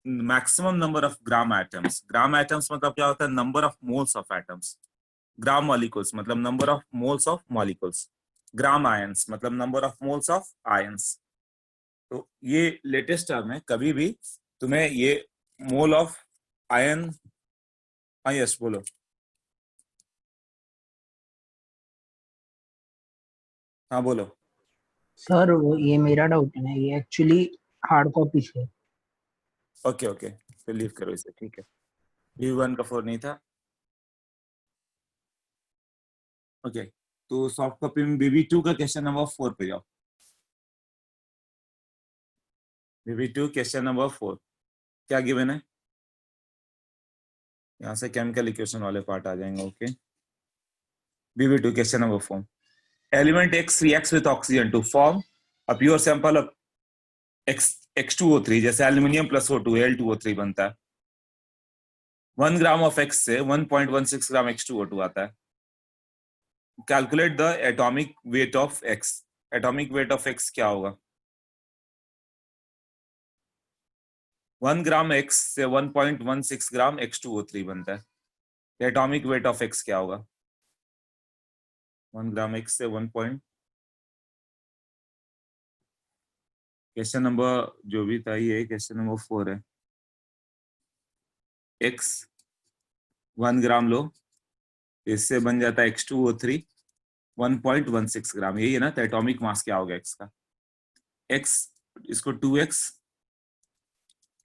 Maximum number of gram atoms. Gram atoms मतलब क्या होता है? Number of moles of atoms. Gram molecules मतलब number of moles of molecules. Gram ions मतलब number of moles of ions. तो ये latest term है, कभी भी तुम्हें ये मोल ऑफ आयन, हाँ यस बोलो। हाँ बोलो। सर वो ये मेरा डाउट है, ये एक्चुअली हार्ड कॉपी है। ओके ओके, फिर लीव करो इसे, ठीक है। V1 का 4 नहीं था। ओके, तो सॉफ्ट कॉपी में BB2 का क्वेश्चन नंबर 4 पे जाओ। BB2 क्वेश्चन नंबर 4 क्या गिवन है? यहाँ से केमिकल इक्वेशन वाले पार्ट आ जाएंगे। Okay, BB2 question number 4। Element X reacts with oxygen to form a pure sample of X2O3, जैसे एल्यूमिनियम प्लस O2 Al2O3 बनता है। 1 ग्राम ऑफ X से 1.16 ग्राम X2O2 आता है। Calculate the atomic weight of X। Atomic weight of X क्या होगा? 1 ग्राम X से 1.16 ग्राम X2O3 बनता है। एटॉमिक वेट ऑफ X क्या होगा? 1 ग्राम X से 1 पॉइंट, क्वेश्चन नंबर जो भी था ये क्वेश्चन नंबर 4 है। X 1 ग्राम लो, इससे बन जाता है X2O3 1.16 ग्राम, यही है ना? तो एटॉमिक मास क्या होगा X का? X इसको 2X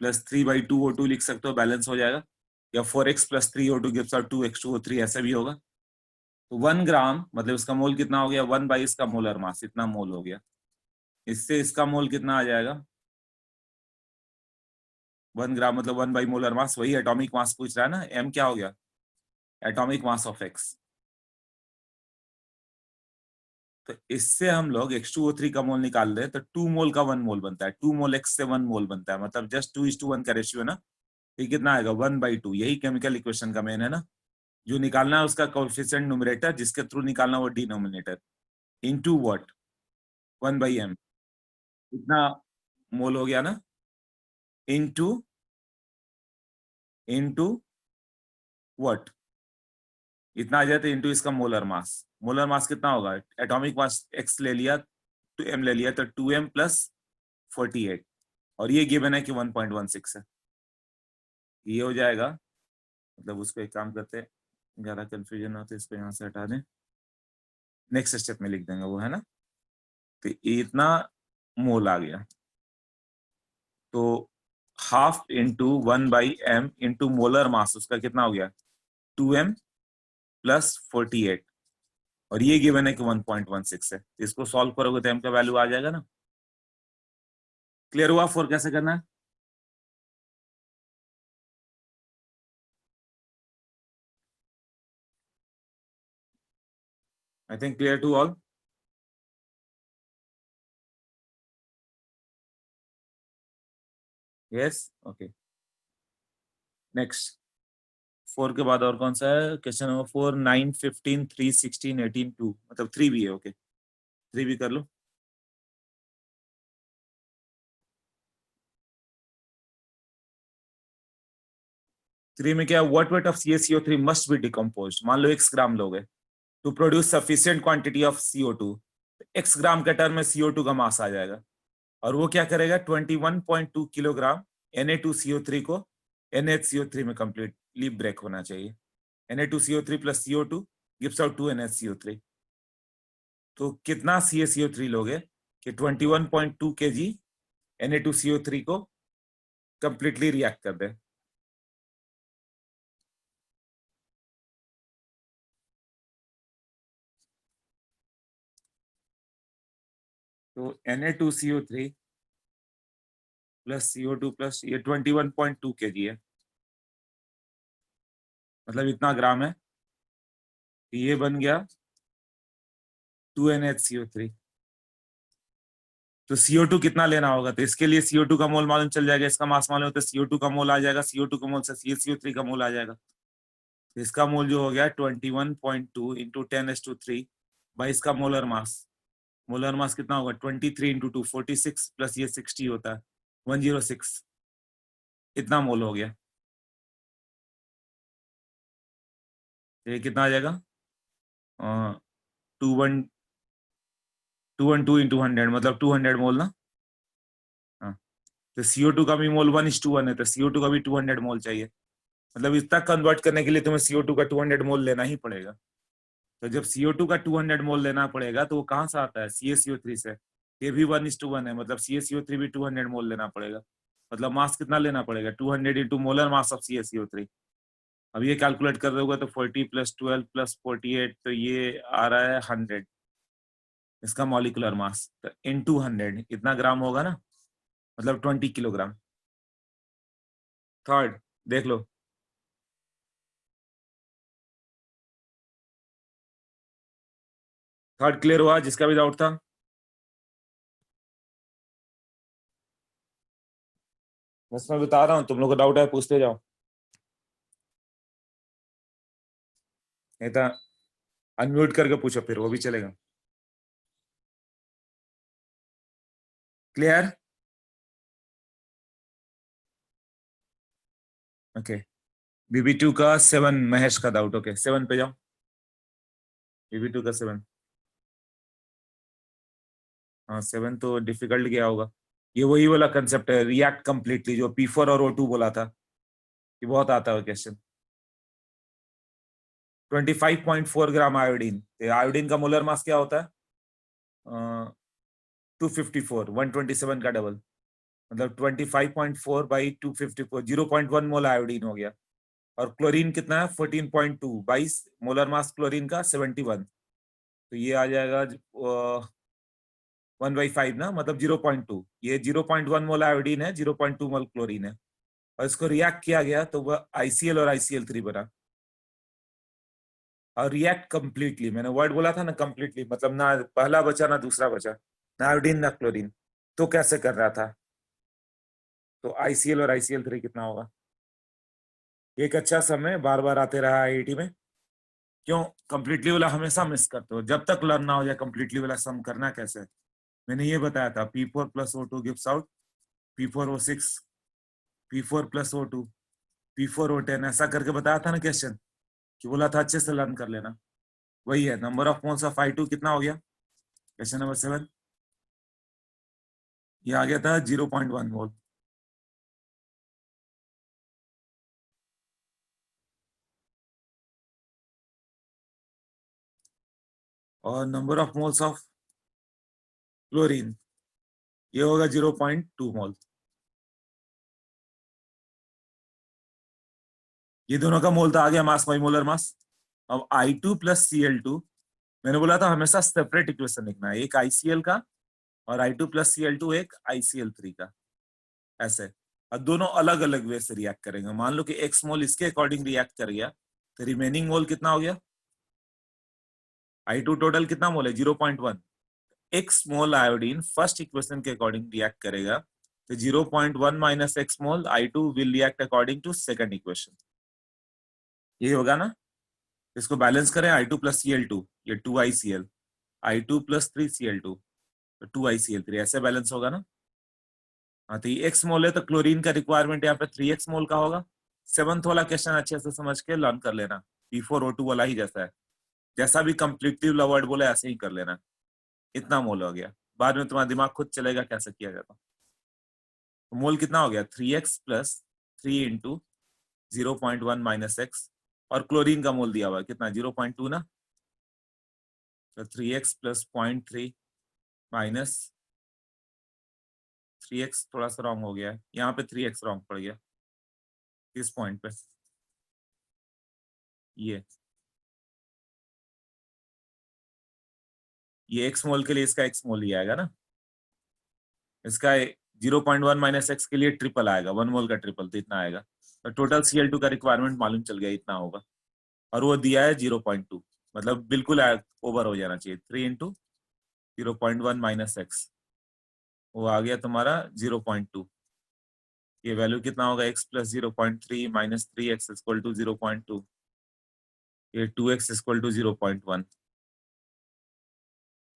प्लस 3/2O2 लिख सकते हो, बैलेंस हो जाएगा। या 4X plus 3O2 gives out 2X2O3, ऐसा भी होगा। तो 1 ग्राम मतलब इसका मोल कितना हो गया? 1 बाई इसका मोलर मास, इतना मोल हो गया। इससे इसका मोल कितना आ जाएगा? 1 ग्राम मतलब 1 बाई मोलर मास, वही एटॉमिक मास पूछ रहा है ना। M क्या हो गया? Atomic mass of X। तो इससे हम लोग H2O3 का मोल निकाल रहे हैं, तो 2 मोल का 1 मोल बनता है। 2 मोल X से 1 मोल बनता है, मतलब जस्ट 2:1 का रेशियो है ना। ये कितना आएगा? 1/2। यही केमिकल इक्वेशन का मेन है ना। जो निकालना है उसका कोएफिशिएंट न्यूमरेटर, जिसके थ्रू निकालना वो डिनोमिनेटर, इनटू व्हाट? 1/m। इतना मोल हो गया ना, इनटू इनटू व्हाट? इतना आ जाए तो इनटू इसका मोलर मास। मोलर मास कितना होगा? एटॉमिक मास X ले लिया, 2m ले लिया, तो 2m प्लस 48, और ये गिवन है कि 1.16 है। ये हो जाएगा, मतलब उसको एक काम करते हैं, ज्यादा कंफ्यूजन हो तो इसको यहाँ से हटा दें, नेक्स्ट स्टेप में लिख देंगे वो, है ना। तो इतना मोल आ गया। तो half into 1/m into molar mass, उसका कितना हो गया? 2m प्लस 48, और ये गिवन है कि 1.16 है। तो इसको सॉल्व करोगे तो m का वैल्यू आ जाएगा ना। क्लियर हुआ 4 कैसे करना है? I think clear to all. Yes, okay. Next 4 के बाद और कौन सा है? क्वेश्चन नंबर 4, 9, 15, 3, 16, 18, 2, मतलब 3 भी है। ओके, 3 भी कर लो। थ्री में क्या? What weight of CaCO3 must be decompose. मान लो x ग्राम लोगे to produce sufficient quantity of CO2। x gram के टर्म में CO2 का मास आ जाएगा, और वो क्या करेगा? 21.2 किलोग्राम Na2CO3 को NaHCO3 में कंप्लीटली ब्रेक होना चाहिए। Na2CO3 plus CO2 gives out 2NaCO3। तो कितना CaCO3 लोगे कि 21.2 kg Na2CO3 को कंप्लीटली रिएक्ट कर दे? तो Na2CO3 प्लस CO2 प्लस ये 21.2 kg है, मतलब इतना ग्राम है। ये बन गया 2NaHCO3। तो CO2 कितना लेना होगा? तो इसके लिए CO2 का मोल मालूम चल जाएगा, इसका मास मालूम होता है, CO2 का मोल आ जाएगा, CO2 का मोल से CaCO3 का मोल आ जाएगा। तो इसका मोल जो हो गया 21.2 इंटू 10⁻³ बाई इसका मोलर मास। मोलर मास कितना होगा? 23 इंटू 2 46 प्लस ये 60 होता है 106। इतना मोल हो गया। ये कितना आ जाएगा? 212 इंटू 100 मतलब 200 मोल ना। हाँ, तो CO2 का भी मोल 1:1 है, तो CO2 का भी 200 मोल चाहिए। मतलब इतना कन्वर्ट करने के लिए तुम्हें CO2 का 200 मोल लेना ही पड़ेगा। तो जब CO2 का 200 मोल लेना पड़ेगा तो वो कहाँ से आता है? CaCO3 से। ये भी 1:1 है, मतलब CaCO3 भी 200 मोल लेना पड़ेगा। मतलब मास कितना लेना पड़ेगा? 200 into molar mass of CaCO3। अब ये कैलकुलेट कर रहे होगा तो 40 + 12 + 48, तो ये आ रहा है 100 इसका मॉलिक्यूलर मास। तो इनटू 100 इतना ग्राम होगा ना, मतलब 20 किलोग्राम। थर्ड देख लो। थर्ड क्लियर हुआ जिसका भी डाउट था? बस मैं बता रहा हूँ, तुम लोग को डाउट है पूछते जाओ, नहीं तो अनम्यूट करके पूछो, फिर वो भी चलेगा। क्लियर? ओके। BB2 का 7, महेश का डाउट। ओके 7 पे जाओ। BB2 का 7। हाँ 7 तो डिफिकल्ट गया होगा। ये वही वाला कंसेप्ट है, रिएक्ट कंप्लीटली, जो P4 और O2 बोला था। ये बहुत आता है क्वेश्चन। 25.4 ग्राम आयोडीन। आयोडीन का मोलर मास क्या होता है? 254, 127 का डबल, मतलब 25.4 बाई 254, 0.1 मोल आयोडीन हो गया। और क्लोरीन कितना है? 14.2, 22 मोलर मास क्लोरीन का 71। तो ये आ जाएगा 1/5 ना, मतलब 0.2। ये 0.1 मोल आयोडीन है, 0.2 मोल क्लोरीन है, और इसको रिएक्ट किया गया तो वह ICl और ICl3 बना। और रिएक्ट कंप्लीटली, मैंने वर्ड बोला था ना कंप्लीटली, मतलब ना पहला बचा ना दूसरा बचा, ना आयोडीन ना क्लोरीन। तो कैसे कर रहा था? तो ICl और ICl3 कितना होगा? एक अच्छा समय बार बार आते रहा IIT में। क्यों कंप्लीटली वाला हमेशा मिस करते हो? जब तक लर्न ना हो जाए कंप्लीटली वाला सम करना कैसे। मैंने ये बताया था, P4 + O2 gives out P4O6, P4 + O2 P4O10, ऐसा करके बताया था ना क्वेश्चन, कि बोला था अच्छे से लर्न कर लेना। वही है। Number of moles of I2 कितना हो गया? Question number 7। ये आ गया था 0.1 मोल। और number of moles of chlorine ये होगा 0.2 मोल। ये दोनों का मोल तो आ गया, मास बाई मोलर मास। अब I2 + Cl2, मैंने बोला था हमेशा सेपरेट इक्वेशन लिखना है, एक ICl का और I2 + Cl2 एक ICl3 का, ऐसे। और दोनों अलग अलग वे से रिएक्ट करेंगे। मान लो कि X मोल इसके अकॉर्डिंग रिएक्ट कर गया, तो रिमेनिंग मोल कितना हो गया? I2 टोटल कितना मोल है? 0.1। X mole iodine first equation के अकॉर्डिंग रिएक्ट करेगा, तो 0.1 minus X mole I2 will react according to second equation. ये होगा ना। इसको बैलेंस करें, I2 + Cl2, ये 2ICl, I2 + 3Cl2, तो 2ICl3, ऐसे बैलेंस होगा ना। हाँ, तो ये X मोल है, तो क्लोरीन का रिक्वायरमेंट यहाँ पे 3X मोल का होगा। 7th वाला क्वेश्चन अच्छे से समझ के लर्न कर लेना, P4O2 वाला ही जैसा है, जैसा भी कंप्लीटिव वर्ड बोले ऐसे ही कर लेना। इतना मोल हो गया, बाद में तुम्हारा दिमाग खुद चलेगा कैसे किया जाता। तो मोल कितना हो गया? 3X + 3 इंटू 0.1 माइनस X, और क्लोरीन का मोल दिया हुआ है कितना? 0.2 ना। तो 3X + 0.3 माइनस 3X थोड़ा सा रॉन्ग हो गया है, यहाँ पे 3X रॉन्ग पड़ गया इस पॉइंट पे। ये X मोल के लिए इसका X मोल ही आएगा ना, इसका 0.1 माइनस X के लिए ट्रिपल आएगा, 1 मोल का ट्रिपल, तो इतना आएगा। तो टोटल Cl2 का रिक्वायरमेंट मालूम चल गया, इतना होगा। और वो दिया है 0.2, मतलब बिल्कुल ओवर हो जाना चाहिए। 3 इंटू 0.1 माइनस X, वो आ गया तुम्हारा 0.2। ये वैल्यू कितना होगा? X + 0.3 माइनस 3X = 0.2, ये 2X = 0.1।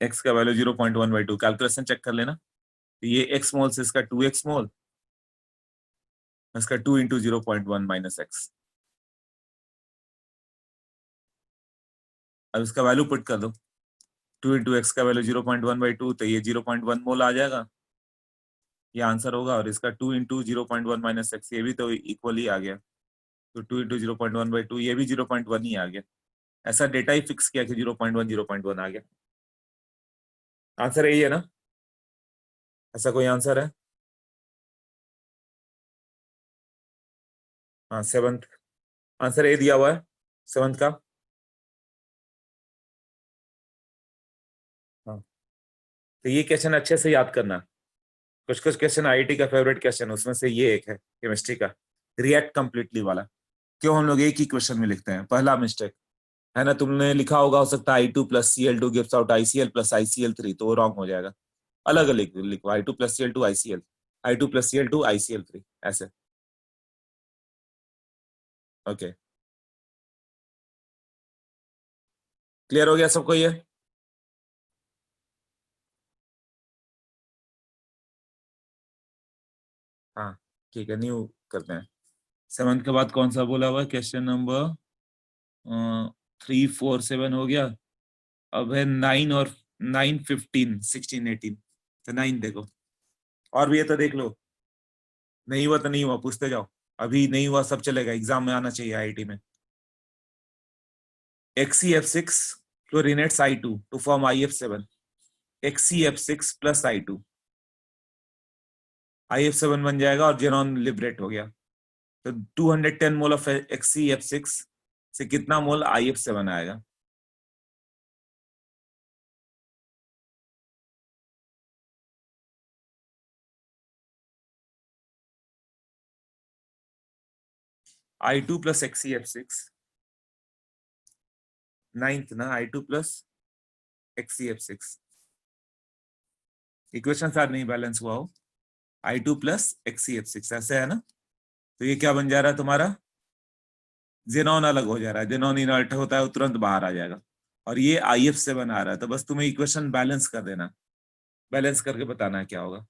X का वैल्यू 0.1/2, कैलकुलेशन चेक कर लेना। तो ये X मोल से इसका 2X मोल, इसका 2 इंटू 0.1 माइनस एक्स। अब इसका वैल्यू पुट कर दो, 2 इंटू एक्स का वैल्यू 0.1/2, तो ये 0.1 मोल आ जाएगा, ये आंसर होगा। और इसका 2 इंटू 0.1 माइनस एक्स, ये भी तो इक्वल ही आ गया, तो 2 इंटू 0.1/2, ये भी 0.1 ही आ गया। ऐसा डेटा ही फिक्स किया कि 0.1 आ गया। आंसर यही है ना? ऐसा कोई आंसर है? हाँ, सेवंथ आंसर ए दिया हुआ है, सेवंथ का। हाँ, तो ये क्वेश्चन अच्छे से याद करना। कुछ कुछ क्वेश्चन आईआईटी का फेवरेट क्वेश्चन, उसमें से ये एक है केमिस्ट्री का, रिएक्ट कंप्लीटली वाला। क्यों हम लोग एक ही क्वेश्चन में लिखते हैं? पहला मिस्टेक है ना, तुमने लिखा होगा हो सकता है I2+Cl2 gives out ICl plus ICl3, तो वो रॉन्ग हो जाएगा। अलग अलग लिखो, I2+Cl2 ICl, I2+Cl2 ICl3, ऐसे। ओके, क्लियर हो गया सबको ये? हाँ, ठीक है, न्यू करते हैं। सेवंथ के बाद कौन सा बोला हुआ? क्वेश्चन नंबर 3, 4, 7 हो गया। अब है 9 और 9, 15, 16, 18। तो 9 देखो, और भी है तो देख लो। नहीं हुआ तो नहीं हुआ, पूछते जाओ। अभी नहीं हुआ सब चलेगा, एग्जाम में आना चाहिए आईआईटी में। XeF6 fluorinates I2 to form IF7, XeF6 plus I2, IF7 बन जाएगा और जेनॉन लिबरेट हो गया। तो 210 मोल ऑफ XeF6 से कितना मोल IF7 आएगा? I2 plus XeF6, नाइन्थ ना, I2 plus XeF6, इक्वेशन शायद नहीं बैलेंस हुआ हो। I2 plus XeF6 ऐसे है ना, तो ये क्या बन जा रहा है तुम्हारा? जेनॉन अलग हो जा रहा है, जेनॉन इनर्ट होता है वो तुरंत बाहर आ जाएगा, और ये IF7 आ रहा है। तो बस तुम्हें इक्वेशन बैलेंस कर देना, बैलेंस करके बताना है क्या होगा।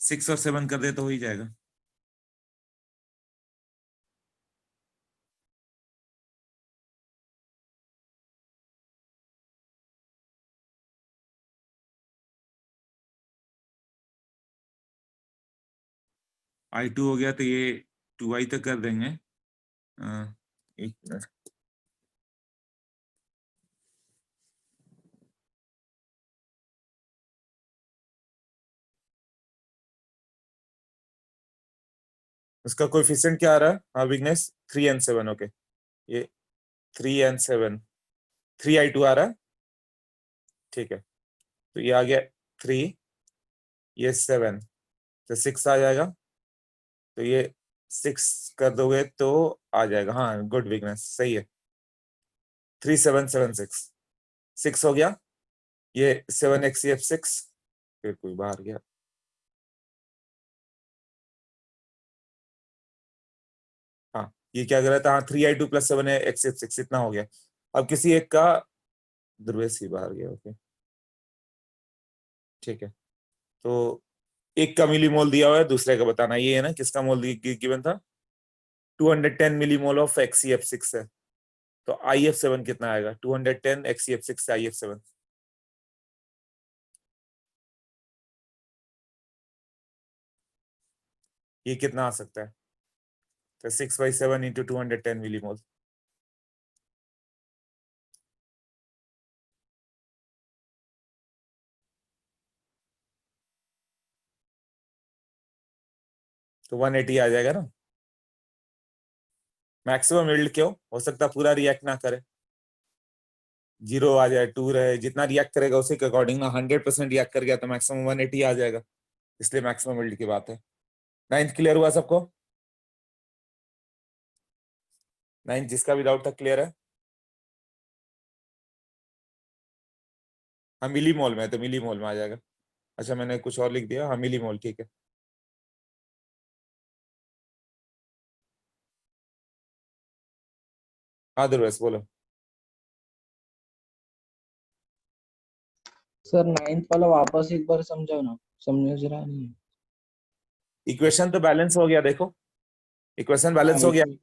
6 और 7 कर दे तो हो ही जाएगा। I2 हो गया, तो ये 2i तक कर देंगे। एक मिनट, उसका कोएफिशिएंट क्या आ रहा है? हाँ विग्नेश, 3 and 7, ओके। ये 3 and 7, 3i2 आ रहा है, ठीक है। तो ये आ गया 3, ये 7, तो 6 आ जाएगा। तो ये 6 कर दोगे तो आ जाएगा। हाँ गुड विग्नेश, सही है। 3776, 6 हो गया, ये 7XeF6, फिर कोई बाहर गया। हाँ, ये क्या कर रहा था? हाँ, 3i2+7XeF6 इतना हो गया। अब किसी एक का, ध्रुवेश ही बाहर गया, ओके ठीक है। तो एक का मिलीमोल दिया हुआ है, दूसरे का बताना। ये है ना, किसका मोल गिवन था? 210 मिलीमोल ऑफ XeF6 है, तो IF7 कितना आएगा? 210 XeF6 से IF7, ये कितना आ सकता है? तो 6/7 इंटू 210 मिलीमोल। तो 180 आ जाएगा ना। मैक्सिमम यील्ड क्यों हो सकता? पूरा रिएक्ट ना करे, 0 आ जाए, 2 रहे, जितना रिएक्ट करेगा उसी के अकॉर्डिंग ना। 100% रिएक्ट कर गया तो मैक्सिमम 180 आ जाएगा, इसलिए मैक्सिमम यील्ड की बात है। नाइन्थ क्लियर हुआ सबको? नाइन्थ जिसका भी डाउट था क्लियर है? हाँ मिली मोल में है, तो मिली मोल में आ जाएगा। अच्छा मैंने कुछ और लिख दिया, हाँ मिली मोल, ठीक है। हाँ दुर्वेश बोलो। सर 9th वाला वापस एक बार समझाओ ना, समझ रहा नहीं। इक्वेशन तो बैलेंस हो गया, देखो इक्वेशन हाँ बैलेंस हो गया। एक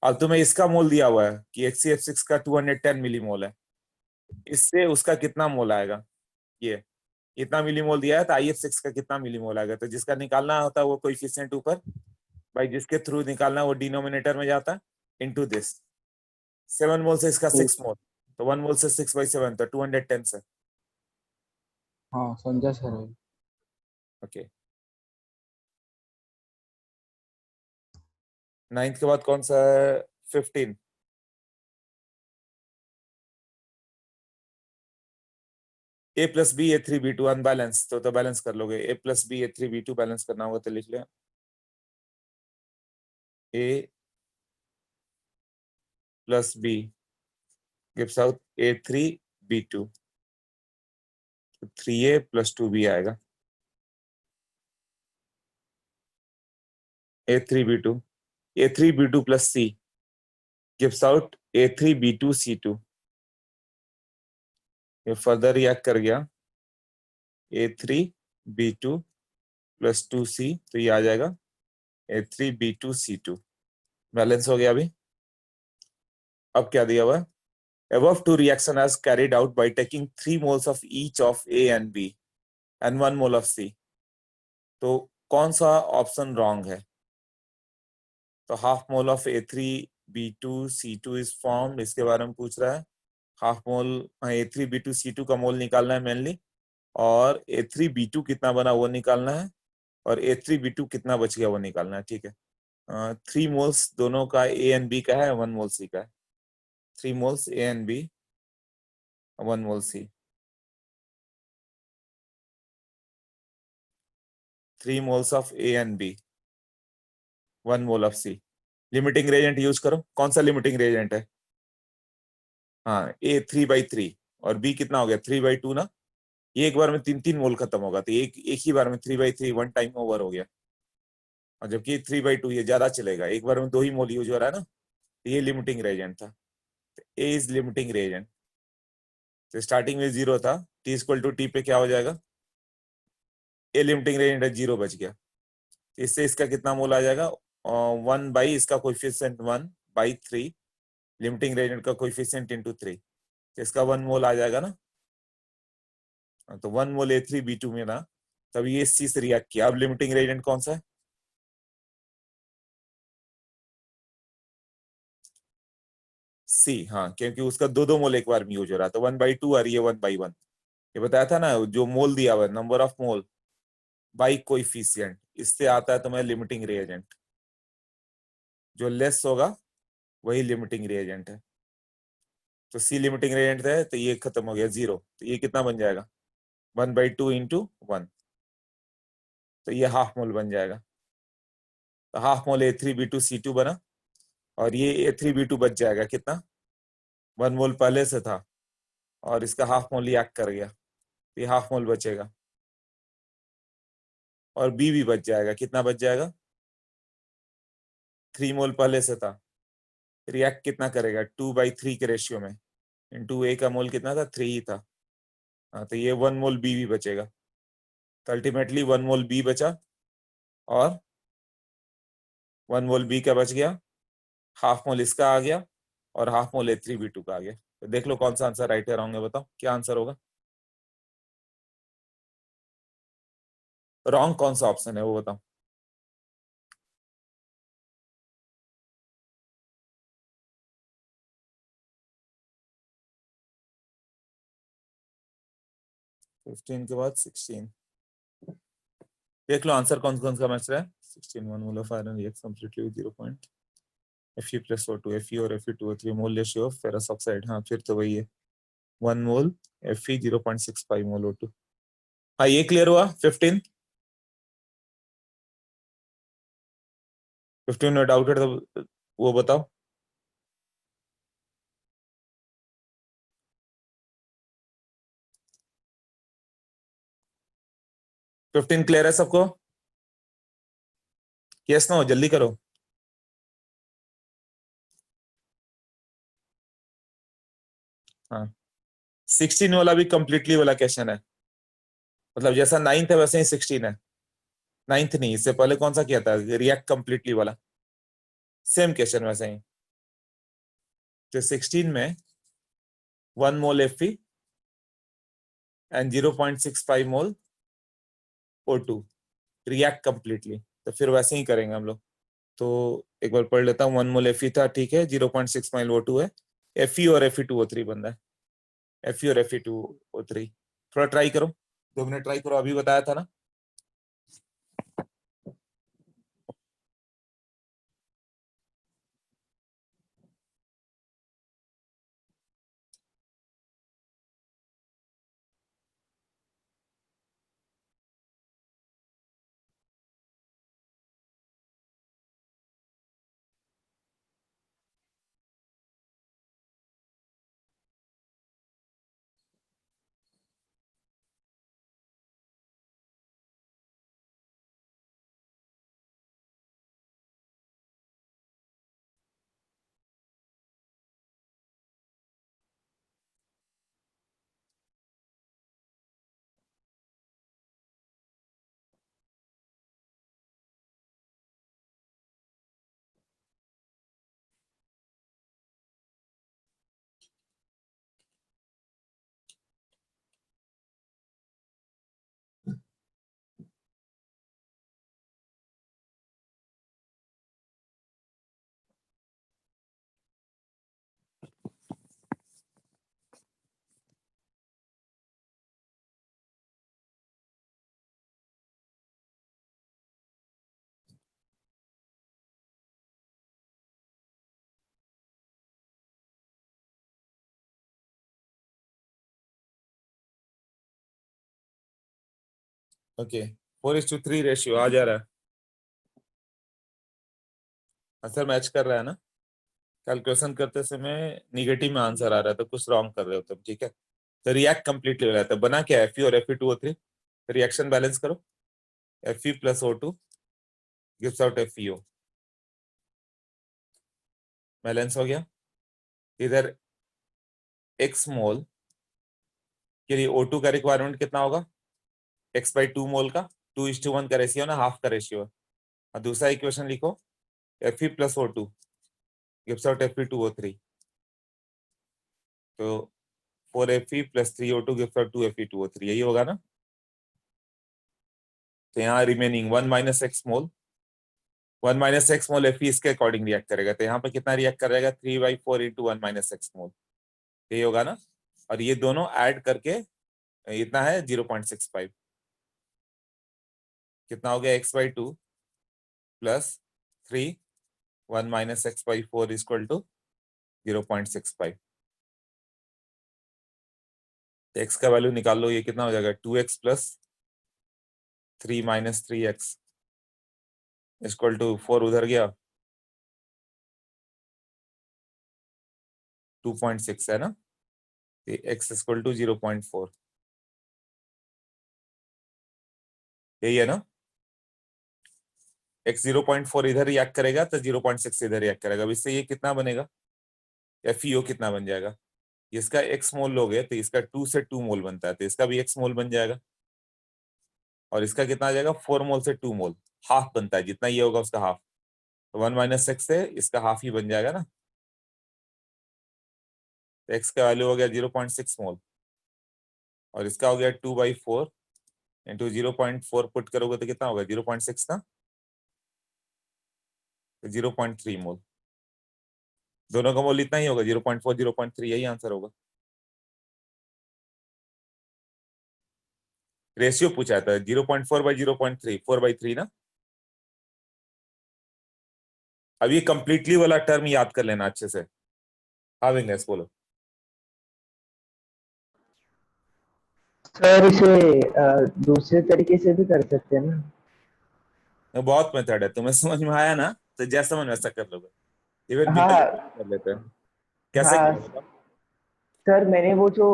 अब तुम्हें इसका मोल दिया हुआ है कि HCF6 का 210 मिलीमोल है, इससे उसका कितना मोल आएगा, ये इतना मिलीमोल दिया है, तो IF6 का कितना मिलीमोल आएगा। तो जिसका निकालना होता है वो कोएफिशिएंट ऊपर, भाई जिसके थ्रू निकालना है वो डिनोमिनेटर में जाता है, इनटू दिस 7 मोल से इसका 6 मोल, तो 1 मोल से 6/7 तो 210 से। हाँ समझा सर। ओके, 9th के बाद कौन सा है, 15। A+B A3B2 अनबैलेंस, तो बैलेंस कर लोगे। A+B A3B2 बैलेंस करना होगा तो लिख लिया, A+B गिव्स आउट A3B2, तो 3A+2B आएगा। A3B2 A3B2 plus C gives out A3B2C2। ये फर्दर रिएक्ट कर गया, A3B2 plus 2C, तो ये आ जाएगा A3B2C2। बैलेंस हो गया अभी। अब क्या दिया हुआ है, above two reaction as carried out by taking 3 moles of each of A and B and 1 mole of C। तो कौन सा ऑप्शन रॉन्ग है, तो half mole of A3B2C2 is formed, इसके बारे में पूछ रहा है। हाफ मोल A3B2C2 का मोल निकालना है मेनली, और A3B2 कितना बना वो निकालना है, और A3B2 कितना बच गया वो निकालना है, ठीक है। 3 मोल्स दोनों का A एंड B का है, 1 मोल C का है। 3 moles A and B, 1 mole C। 3 moles of A and B, 1 mole of C। Limiting reagent use करो, कौन सा लिमिटिंग रेजेंट है, हाँ A 3/3 और B कितना हो गया 3/2 ना। ये एक बार में 3-3 मोल खत्म होगा, तो एक एक ही बार में 3/3 वन टाइम ओवर हो गया। और जबकि 3/2 ये ज्यादा चलेगा, एक बार में 2 ही मोल यूज हो रहा है ना, तो ये लिमिटिंग रेजेंट था। ए इज लिमिटिंग रेजेंट। तो स्टार्टिंग में 0 था, T=T पे क्या हो जाएगा, ए लिमिटिंग रेजेंट है, 0 बच गया। तो इससे इसका कितना मोल आ जाएगा, 1 बाई इसका कोएफिशिएंट 1/3, लिमिटिंग रेजेंट का कोएफिशिएंट इंटू 3, तो इसका 1 मोल आ जाएगा ना। तो 1 मोल A3B2 में ना, तब ये इस चीज से रिएक्ट किया। अब लिमिटिंग रेजेंट कौन सा है, सी, हाँ क्योंकि उसका 2-2 मोल एक बार में यूज हो रहा है, तो 1/2 और ये 1/1। ये बताया था ना, जो मोल दिया हुआ है number of mole by coefficient, इससे आता है तुम्हें लिमिटिंग रिएजेंट। जो लेस होगा वही लिमिटिंग रिएजेंट है। तो सी लिमिटिंग रिएजेंट है, तो ये खत्म हो गया 0, तो ये कितना बन जाएगा 1/2 इंटू 1, तो ये हाफ मोल बन जाएगा। तो हाफ मोल A3B2C2 बना, और ये A3B2 बच जाएगा कितना, 1 मोल पहले से था, और इसका हाफ मोल रिएक्ट कर गया, तो ये हाफ मोल बचेगा। और बी भी बच जाएगा, कितना बच जाएगा, 3 मोल पहले से था, रिएक्ट कितना करेगा 2/3 के रेशियो में, इंटू ए का मोल कितना था 3 ही था। हाँ, तो ये 1 मोल बी भी बचेगा। तो अल्टीमेटली 1 मोल बी बचा, और 1 मोल बी का बच गया, हाफ मोल इसका आ गया, और हाफ मोल A3B2 का आ गया। तो देख लो कौन सा आंसर राइट है रॉन्ग है, बताओ क्या आंसर होगा। रॉन्ग कौन सा ऑप्शन है वो बताओ। 15 के बाद 16, देख लो आंसर कौन कौन सा मैच रहा है। 16 1 mole of iron reacts completely with 0 point Fe+O2 Fe और Fe2O3 mole ratio of ferrous oxide, हाँ फिर तो वही है 1 मोल Fe 0.65 मोल O2। हाँ ये क्लियर हुआ। 15 में डाउटेड तो वो बताओ। 15 क्लियर है सबको, यस नो जल्दी करो। हाँ 16 वाला भी कंप्लीटली वाला क्वेश्चन है, मतलब जैसा 9th है वैसे ही 16 है। 9th नहीं, इससे पहले कौन सा किया था, रिएक्ट कंप्लीटली वाला, सेम क्वेश्चन वैसे ही। तो 16 में 1 मोल Fe and 0.65 mole O2 react completely, तो फिर वैसे ही करेंगे हम लोग। तो एक बार पढ़ लेता हूँ, 1 मोल Fe था, ठीक है, 0.6 माइल O2 है, Fe और Fe2O3 बन रहा है, Fe और Fe2O3। थोड़ा ट्राई करो, 2 मिनट ट्राई करो, अभी बताया था ना। ओके, 4:3 रेशियो आ जा रहा है, आंसर मैच कर रहा है ना। कैलकुलेशन करते समय निगेटिव में आंसर आ रहा है तो कुछ रॉन्ग कर रहे हो तुम, ठीक है। तो रिएक्ट कंप्लीटली हो रहा है, तो बना क्या Fe और Fe2O3, रिएक्शन बैलेंस करो, Fe plus O2 gives out FeO, balance हो गया। इधर x मोल के लिए O2 का रिक्वायरमेंट कितना होगा, x/2 मोल का, 2:1 का रेशियो ना, हाफ का रेशियो है। और दूसरा इक्वेशन लिखो, Fe plus O2 gives out Fe2O3, तो 4Fe plus 3O2 gives out 2Fe2O3, यही होगा ना। तो यहाँ रिमेनिंग 1 माइनस एक्स मोल, 1 - x मोल Fe इसके अकॉर्डिंग रिएक्ट करेगा, तो यहाँ पे कितना रिएक्ट करेगा, 3/4 इंटू 1 - x मोल, यही होगा ना। और ये दोनों ऐड करके इतना है 0.65, कितना हो गया, x/2 plus 3 1 - x/4 equal to 0.65। X का वैल्यू निकाल लो, ये कितना हो जाएगा, 2x plus 3 - 3x equal to 4, उधर गया 2.6 है ना, x इक्वल टू 0.4, यही है ना। x 0.4 इधर रिएक्ट करेगा तो 0.6 इधर रिएक्ट करेगा, अब इससे ये कितना बनेगा, FeO कितना बन जाएगा, इसका x मोल लोगे तो इसका 2 से 2 मोल बनता है, तो इसका भी x मोल बन जाएगा। और इसका कितना आ जाएगा, 4 मोल से 2 मोल, हाफ बनता है, जितना ये होगा उसका हाफ, तो 1 - x से इसका हाफ ही बन जाएगा ना। तो x का वैल्यू हो गया 0.6 मोल, और इसका हो गया 2/4 इंटू 0.4 पुट करोगे तो कितना होगा, 0.6 ना, तो 0.3 मोल, दोनों का मोल इतना ही होगा, 0.4 0.3, यही आंसर होगा। रेशियो पूछा था, 0.4/0.3, 4/3 ना। अब ये कंप्लीटली वाला टर्म याद कर लेना अच्छे से। हाँ विंगनेस बोलो। सर इसे दूसरे तरीके से भी कर सकते हैं ना। बहुत मेथड है, तुम्हें समझ में आया ना, तो जैसा मन वैसा कर लोगे, इवन बिना हाँ कर लेते हैं। कैसे हाँ करोगे? सर, मैंने वो जो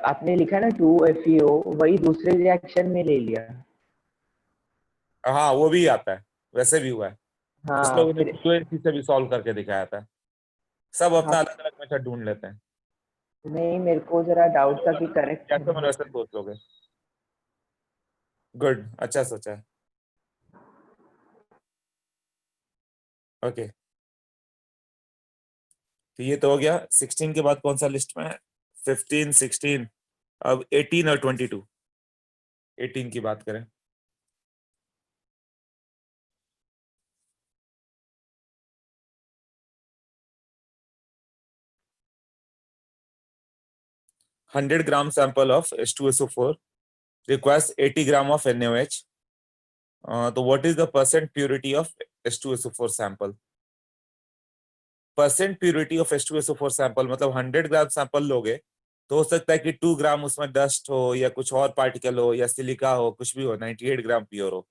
आपने लिखा ना 2FeO, वही दूसरे रिएक्शन में ले लिया। हाँ वो भी आता है, वैसे भी हुआ है, कुछ हाँ लोगों ने फिर। फ्लुएंसी से भी सॉल्व करके दिखाया था। सब अपना हाँ अलग अलग मेथड ढूंढ लेते हैं। नहीं, मेरे को जरा डाउट था कि करेक्ट कैसे वैसे सोच लोगे? गुड, अच्छा सोचा है। ओके, तो ये तो हो गया। 16 के बाद कौन सा लिस्ट में है? 15, 16, अब 18 और 22। 18 की बात करें। "100 gram sample of H2SO4 requires 80 gram of NaOH. तो what is the percent purity of H2SO4 sample?" Percent purity of H2SO4 sample मतलब 100 ग्राम सैंपल लोगे तो हो सकता है कि 2 ग्राम उसमें डस्ट हो या कुछ और पार्टिकल हो या सिलिका हो, कुछ भी हो, 98 ग्राम प्योर हो,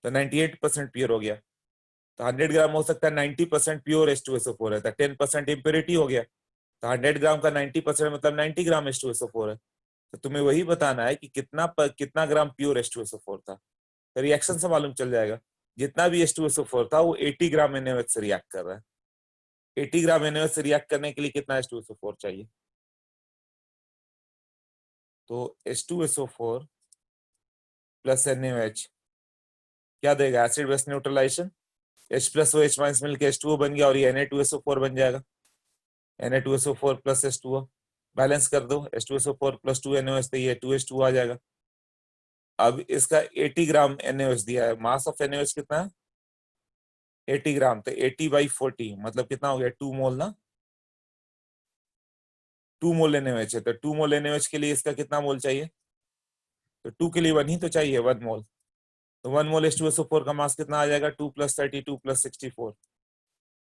तो 98% प्योर हो गया। तो 100 ग्राम हो सकता है 90% प्योर H2SO4 है, तो 10% इम्प्योरिटी हो गया। तो 100 ग्राम का 90% मतलब 90 ग्राम H2SO4 है। तो तुम्हें वही बताना है कि कितना ग्राम प्योर H2SO4 था। तो रिएक्शन से मालूम चल जाएगा। जितना भी H2SO4 था वो 80 ग्राम NaOH से रिएक्ट कर रहा है। 80 ग्राम NaOH से रिएक्ट करने के लिए कितना H2SO4 चाहिए? तो H2SO4 प्लस NaOH क्या देगा? Acid base neutralisation. H plus OH minus मिलकर H2O बन गया और ये Na2SO4 बन जाएगा। Na2SO4 प्लस H2O बैलेंस कर दो, H2SO4 प्लस 2 NaOH, तो ये 2H2O आ जाएगा। अब इसका 80 ग्राम NaOH दिया है, मास ऑफ NaOH कितना है? 80 ग्राम, तो 80/40 मतलब कितना हो गया? 2 मोल ना। 2 मोल NaOH है, तो 2 मोल NaOH के लिए इसका कितना मोल चाहिए? तो 2 के लिए 1 ही तो चाहिए, 1 मोल। तो 1 मोल H2SO4 का मास कितना आ जाएगा? 2 + 32 + 64,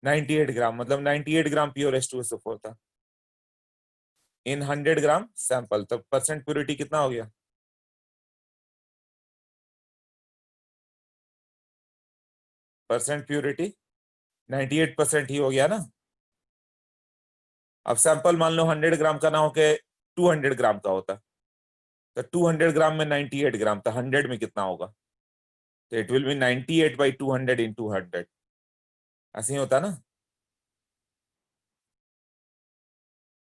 98 ग्राम, मतलब 98 ग्राम प्योर H2SO4 था इन 100 ग्राम सैंपल। तो परसेंट प्योरिटी कितना हो गया? परसेंट प्योरिटी 98% ही हो गया ना। अब सैंपल मान लो 100 ग्राम का ना होके 200 ग्राम का होता, तो 200 ग्राम में 98 ग्राम, तो 100 में कितना होगा? तो इट विल बी 98/200 × 100, ऐसे ही होता ना।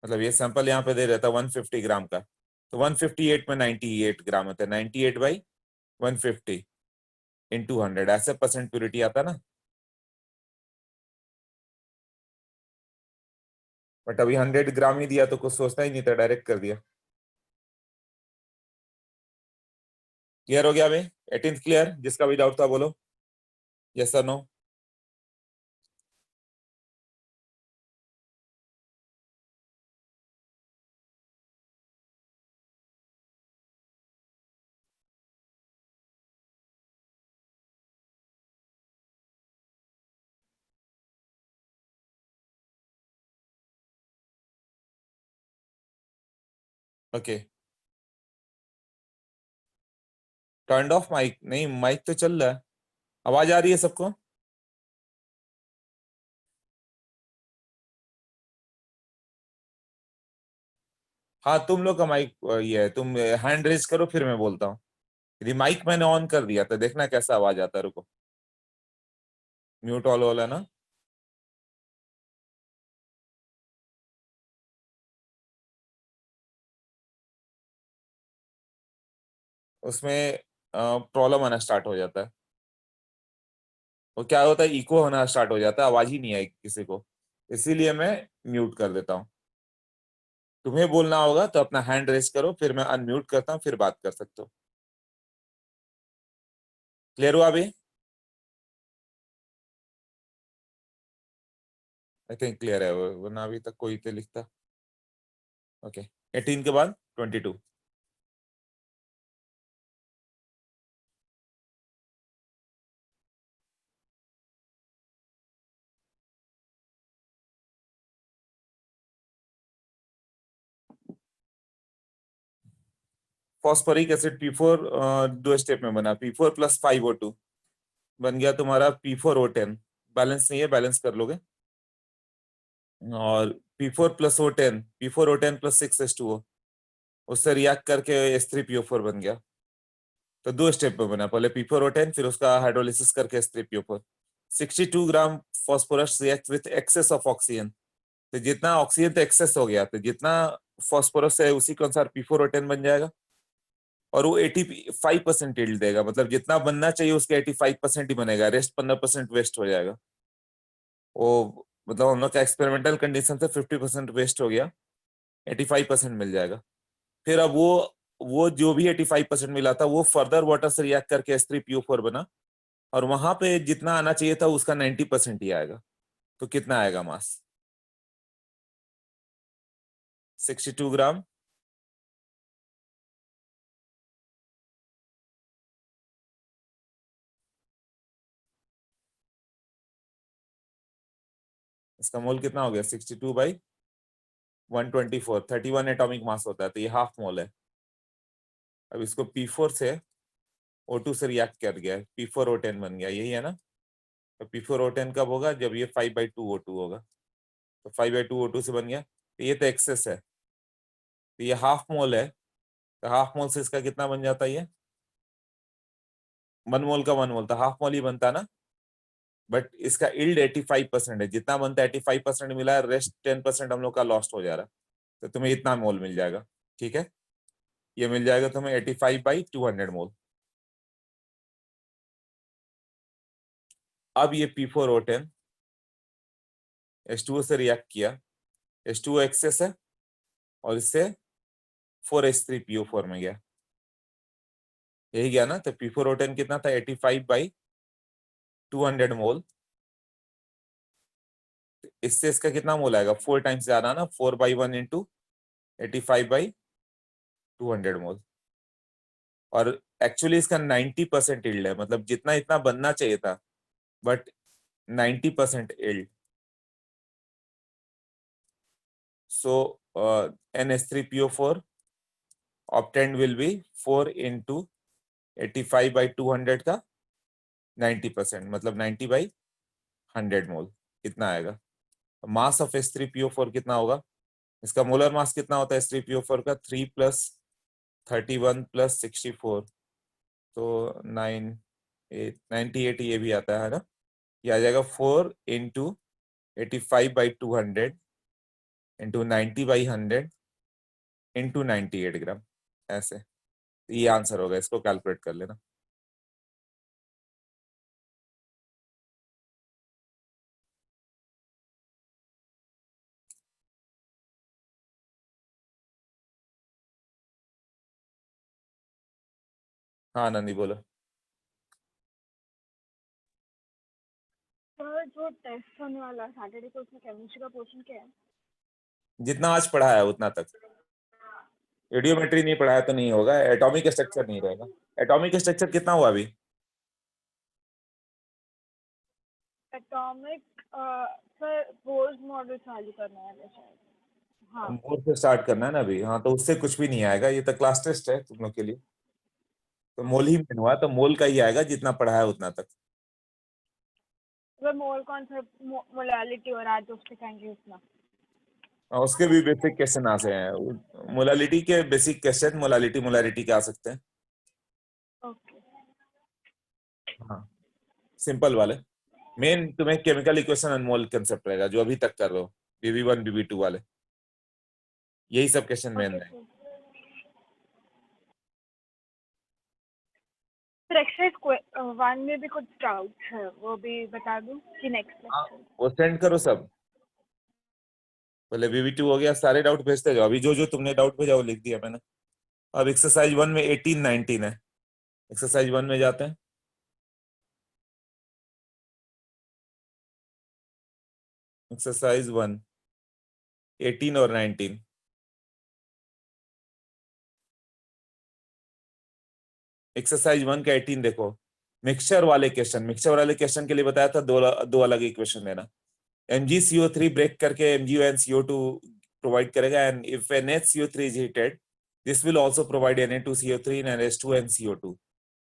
मतलब ये सैंपल यहाँ पे दे रहता 150 ग्राम का, तो 158 में 98 ग्राम होता है, 98/150 × 100, ऐसे परसेंट प्योरिटी आता ना। बट अभी 100 ग्राम ही दिया तो कुछ सोचना ही नहीं था, डायरेक्ट कर दिया। क्लियर हो गया भाई? 18th clear? जिसका भी डाउट था बोलो, यस और no. Okay, turn off mic नहीं, माइक तो चल रहा है, आवाज आ रही है सबको? हाँ, तुम लोग का माइक ये है, तुम हैंड रेज करो फिर मैं बोलता हूँ। यदि माइक मैंने ऑन कर दिया तो देखना कैसा आवाज आता है। रुको, म्यूट ऑल वाला ना। उसमें प्रॉब्लम आना स्टार्ट हो जाता है। वो क्या होता है, इको होना स्टार्ट हो जाता है, आवाज ही नहीं आएगी किसी को, इसीलिए मैं म्यूट कर देता हूँ। तुम्हें बोलना होगा तो अपना हैंड रेज करो, फिर मैं अनम्यूट करता हूँ, फिर बात कर सकते हो। क्लियर हुआ अभी? आई थिंक क्लियर है, वरना अभी तक कोई तो लिखता। ओके, 18 के बाद 22। फॉस्फोरिक एसिड P4 दो स्टेप में बना, P4 + 5O2 बन गया तुम्हारा P4O10। बैलेंस नहीं है, बैलेंस कर लोगे। और P4 + O10, P4O10 + 6H2O, उससे रिएक्ट करके H3PO4 बन गया। तो दो स्टेप में बना, पहले P4O10 फिर उसका हाइड्रोलिसिस करके H3PO4। 62 gram phosphorus react with access of oxygen. तो जितना ऑक्सीजन तो एक्सेस हो गया, तो जितना फॉस्फोरस है उसी के अनुसार P4O10 बन जाएगा, और वो 85% यील्ड देगा, मतलब जितना बनना चाहिए उसके 85% ही बनेगा, रेस्ट 15% वेस्ट हो जाएगा। वो मतलब हम लोग का एक्सपेरिमेंटल कंडीशन से 50% वेस्ट हो गया, 85% मिल जाएगा। फिर अब वो जो भी 85% मिला था वो फर्दर वाटर से रिएक्ट करके H3PO4 बना, और वहां पे जितना आना चाहिए था उसका 90% ही आएगा। तो कितना आएगा मास? 62 ग्राम। इसका मोल कितना हो गया? 62/124, 31 एटॉमिक मास होता है, तो ये हाफ मोल है। अब इसको P4 से O2 से रिएक्ट कर गया, P4O10 बन गया, यही है ना? तो P4O10 कब होगा? जब ये 5/2 O2 होगा। तो 5/2 O2 से बन गया, तो ये तो एक्सेस है, तो ये हाफ मोल है, तो हाफ मोल से इसका कितना बन जाता है? ये 1 मोल का 1 मोल, तो हाफ मोल ही बनता ना। बट इसका इल्ड 85% है, जितना बनता है 85% मिला है, रेस्ट 10% हम लोग का लॉस्ट हो जा रहा है, तो तुम्हें इतना मोल मिल जाएगा। ठीक है, ये मिल जाएगा तुम्हें 85/200 मोल। अब ये P4O10 H2O से रिएक्ट किया, H2O एक्सेस है, और इससे 4H3PO4 में गया, यही गया ना। तो P4O10 कितना था? 85/200 मोल। इससे इसका कितना मोल आएगा? 4 टाइम्स ज्यादा ना, 4/1 इंटू 85/200 मोल। और एक्चुअली इसका 90% इल्ड है, मतलब जितना इतना बनना चाहिए था, but 90% yield. So NH3PO4 obtained will be 4 into 85/200 का 90%, मतलब 90/100 मोल। कितना आएगा? मास ऑफ H3PO4 कितना होगा? इसका मोलर मास कितना होता है H3PO4 का? 3 + 31 + 64, तो 98 ये भी आता है ना। ये आ जाएगा 4 into 85/200 into 90/100 into 98 ग्राम, ऐसे। तो ये आंसर होगा, इसको कैलकुलेट कर लेना। हाँ नंदी बोलो। सर जो टेस्ट होने वाला है सैटरडे को, उसमें केमिस्ट्री का पोर्शन क्या है? जितना आज पढ़ा है उतना तक। रेडियोमेट्री नहीं पढ़ाया तो नहीं होगा, एटॉमिक स्ट्रक्चर नहीं रहेगा। एटॉमिक स्ट्रक्चर कितना हुआ अभी? एटॉमिक सर बोर्ड मॉडल चालू करना है शायद। हाँ मोल से स्टार्ट करना है ना अभी। हाँ, तो उससे कुछ भी नहीं आएगा, ये तो क्लास टेस्ट है तुम लोग के लिए। तो मोल ही मेन हुआ, तो मोल का ही आएगा, जितना पढ़ा है उतना तक। सर मोल कौन सा मोलालिटी और आज उस पे कहेंगे उतना। उसके भी बेसिक क्वेश्चन आ सकते हैं, मोलालिटी के बेसिक क्वेश्चन मोलालिटी के आ सकते हैं। ओके हाँ, सिंपल वाले। मेन तुम्हें chemical equation and mole concept रहेगा, जो अभी तक कर रहे हो, BB1 BB2 वाले, यही सब क्वेश्चन मेन ओके रहेंगे। सर एक्सरसाइज 1 में भी कुछ डाउट्स है, वो भी बता दूं कि नेक्स्ट हाँ, लेक्चर? वो सेंड करो सब। पहले BB2 हो गया, सारे डाउट भेजते जाओ। अभी जो जो तुमने डाउट भेजा वो लिख दिया मैंने। अब एक्सरसाइज 1 में 18 19 है। एक्सरसाइज 1 में जाते हैं। एक्सरसाइज 1 18 और 19। एक्सरसाइज 1 का 18 देखो, मिक्सचर वाले क्वेश्चन के लिए बताया था दो अलग इक्वेशन देना। MgCO3 ब्रेक करके MgO and CO2 प्रोवाइड करेगा, and if NaCO3 is heated, this will also provide Na2CO3 and H2 and CO2,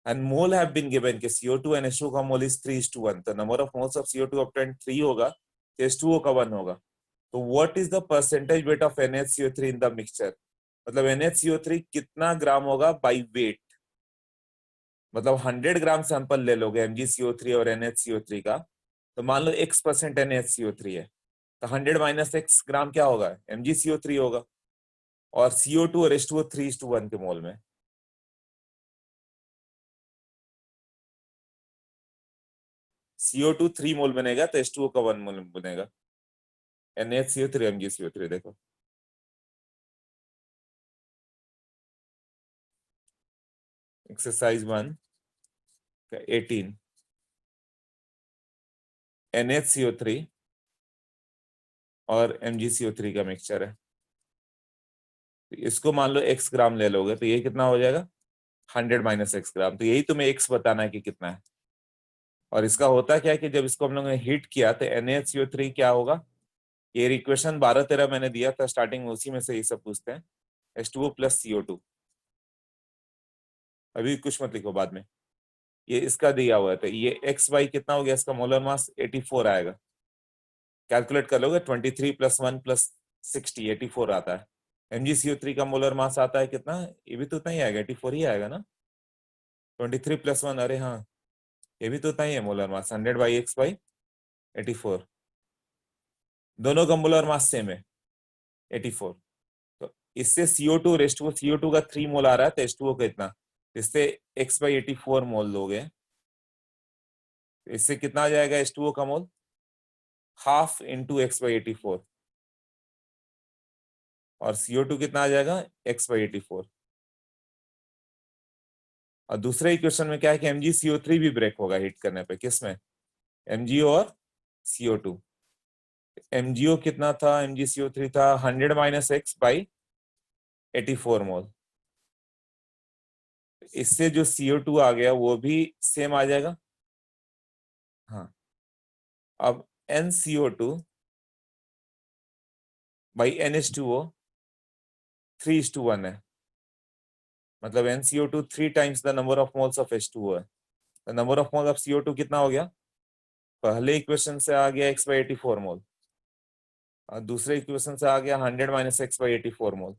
and mole have been given कि CO2 and H2 का mole is 3:1, तो number of moles of CO2 obtained 3 होगा, तो H2O का 1 होगा। तो what is the percentage weight of NaCO3 in the mixture? मतलब NaCO3 कितना ग्राम होगा by weight, मतलब 100 ग्राम सैंपल ले लोगे MgCO3 और NaCO3 का, तो मान लो X% NaCO3 है, तो 100 - X ग्राम क्या होगा? MgCO3 होगा। और CO2 और H2O 3:1 के मोल में। CO2 3 मोल बनेगा तो H2O का 1 मोल बनेगा। NaHCO3 MgCO3 देखो। एक्सरसाइज 1 का 18 NaHCO3 और MgCO3 का मिक्सचर है। तो इसको मान लो x ग्राम ले लोगे तो ये कितना हो जाएगा 100 - x ग्राम। तो यही तुम्हें x बताना है कि कितना है। और इसका होता क्या है कि जब इसको हम लोगों ने हीट किया तो NaHCO3 क्या होगा, ये इक्वेशन 12-13 मैंने दिया था स्टार्टिंग में, उसी में से ये सब पूछते हैं। H2O + CO2, अभी कुछ मत लिखो बाद में, ये इसका दिया हुआ है। तो ये XY कितना हो गया, इसका मोलर मास 84 आएगा। कैलकुलेट कर लोगे 23 + 1 + 60 84 आता है। MgCO3 का मोलर मास आता है कितना, ये भी तो उतना ही आएगा, 84 ही आएगा ना। 23 + 1, अरे हाँ ये भी तो उतना ही है मोलर मास, 100/x/84। दोनों का मोलर मास सेम है 84। तो इससे CO2 रेस्ट को CO2 का 3 मोल आ रहा है तो H2O का इतना, इससे x/84 मोल लोगे। इससे कितना आ जाएगा H2O का मोल, ½ × x/84। और CO2 कितना आ जाएगा x/84। और दूसरे इक्वेशन में क्या है कि MgCO3 भी ब्रेक होगा हीट करने पे, किसमें, MgO और CO2। MgO कितना था, MgCO3 था 100 - x/84 मोल। इससे जो CO2 आ गया वो भी सेम आ जाएगा। हाँ, अब NCO2/NH2O 3:1 है, मतलब NCO2 3 times the number of moles of H2O है। तो number of mole of CO2 कितना हो गया, पहले इक्वेशन से आ गया x/84 मोल, और दूसरे इक्वेशन से आ गया 100 - x/84 मोल।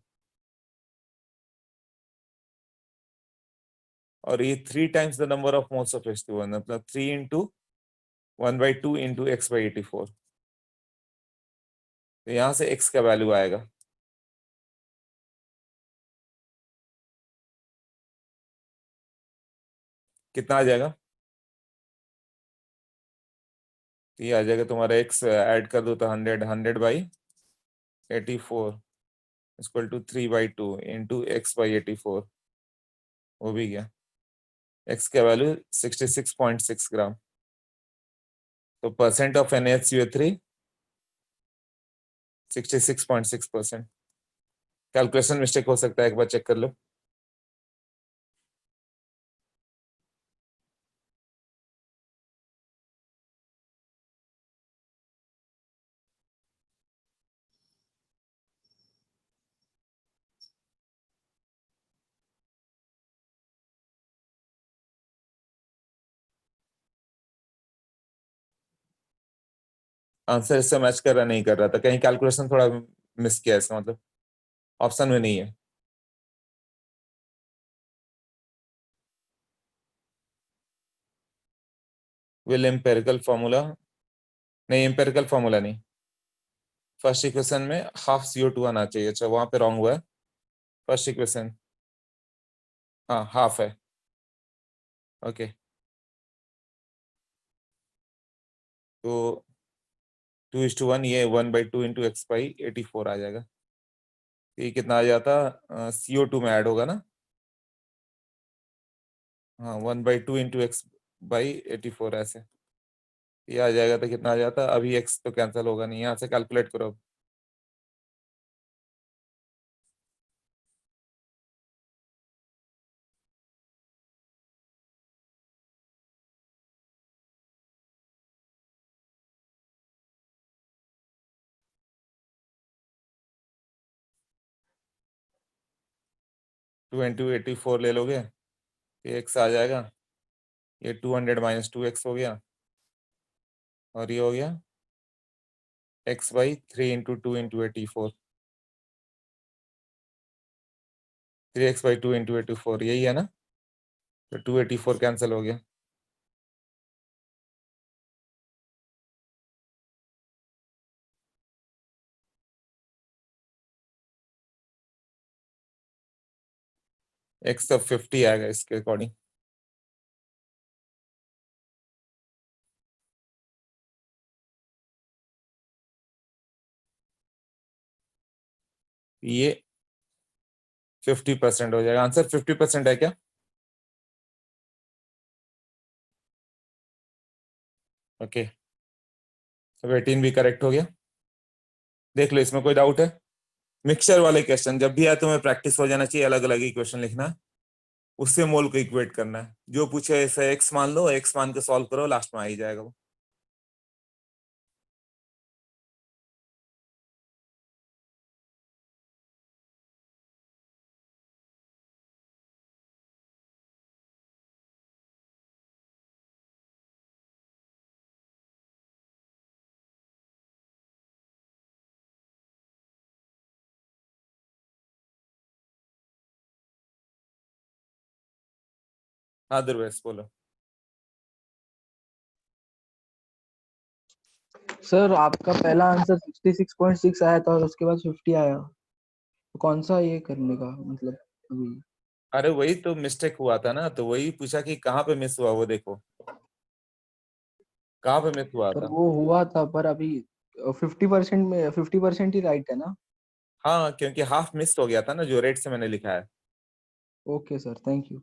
और ये 3 times the number of moles of H2O, मतलब 3 × 1/2 × x/84। तो यहां से x का वैल्यू आएगा, कितना आ जाएगा, तो ये आ जाएगा तुम्हारा x ऐड कर दो तो 100/84 = 3/2 × x/84, वो भी गया। x का वैल्यू 66.6 ग्राम। तो percent of NaHCO3 66.6%। Calculation mistake हो सकता है, एक बार चेक कर लो। आंसर इससे मैच कर रहा नहीं कर रहा था, कहीं कैलकुलेशन थोड़ा मिस किया इसका मतलब, ऑप्शन में नहीं है। विल एम्पेरिकल फॉर्मूला, नहीं एम्पेरिकल फॉर्मूला नहीं, फर्स्ट इक्वेशन में ½ CO2 आना चाहिए। अच्छा वहां पे रॉन्ग हुआ है, फर्स्ट इक्वेशन हाँ हाफ है, ओके। तो 2:1, ये 1/2 × x/84 आ जाएगा। ये कितना आ जाता, CO2 में ऐड होगा ना, हाँ 1/2 × x/84 ऐसे, ये आ जाएगा। तो कितना आ जाता, अभी x तो कैंसिल होगा नहीं, यहाँ से कैलकुलेट करो। टू इंटू 84 ले लोगे तो x आ जाएगा, ये 200 - 2x हो गया, और ये हो गया x/3 × 2 × 84, 3x/2 × 84, यही है ना। तो 284 कैंसिल हो गया। x तो 50 आएगा इसके अकॉर्डिंग। ये 50% हो जाएगा। आंसर 50% है क्या? ओके, अब 18 भी करेक्ट हो गया। देख लो, इसमें कोई डाउट है? मिक्सचर वाले क्वेश्चन जब भी आए तुम्हें प्रैक्टिस हो जाना चाहिए, अलग अलग ही क्वेश्चन लिखना है, उससे मोल को इक्वेट करना है। जो पूछे ऐसे एक्स मान लो, एक्स मान के सॉल्व करो, लास्ट में आ ही जाएगा वो। हाँ दुर्वेश बोलो। सर आपका पहला आंसर 66.6 आया था और उसके बाद 50 आया, तो कौन सा ये करने का मतलब अभी? अरे वही तो मिस्टेक हुआ था ना, तो वही पूछा कि कहाँ पे मिस हुआ, वो देखो कहाँ पे मिस हुआ पर था। वो हुआ था, पर अभी 50% में 50% ही राइट है ना? हाँ, क्योंकि हाफ मिस हो गया था ना, जो रेट से मैंने लिखा है। Okay sir, thank you.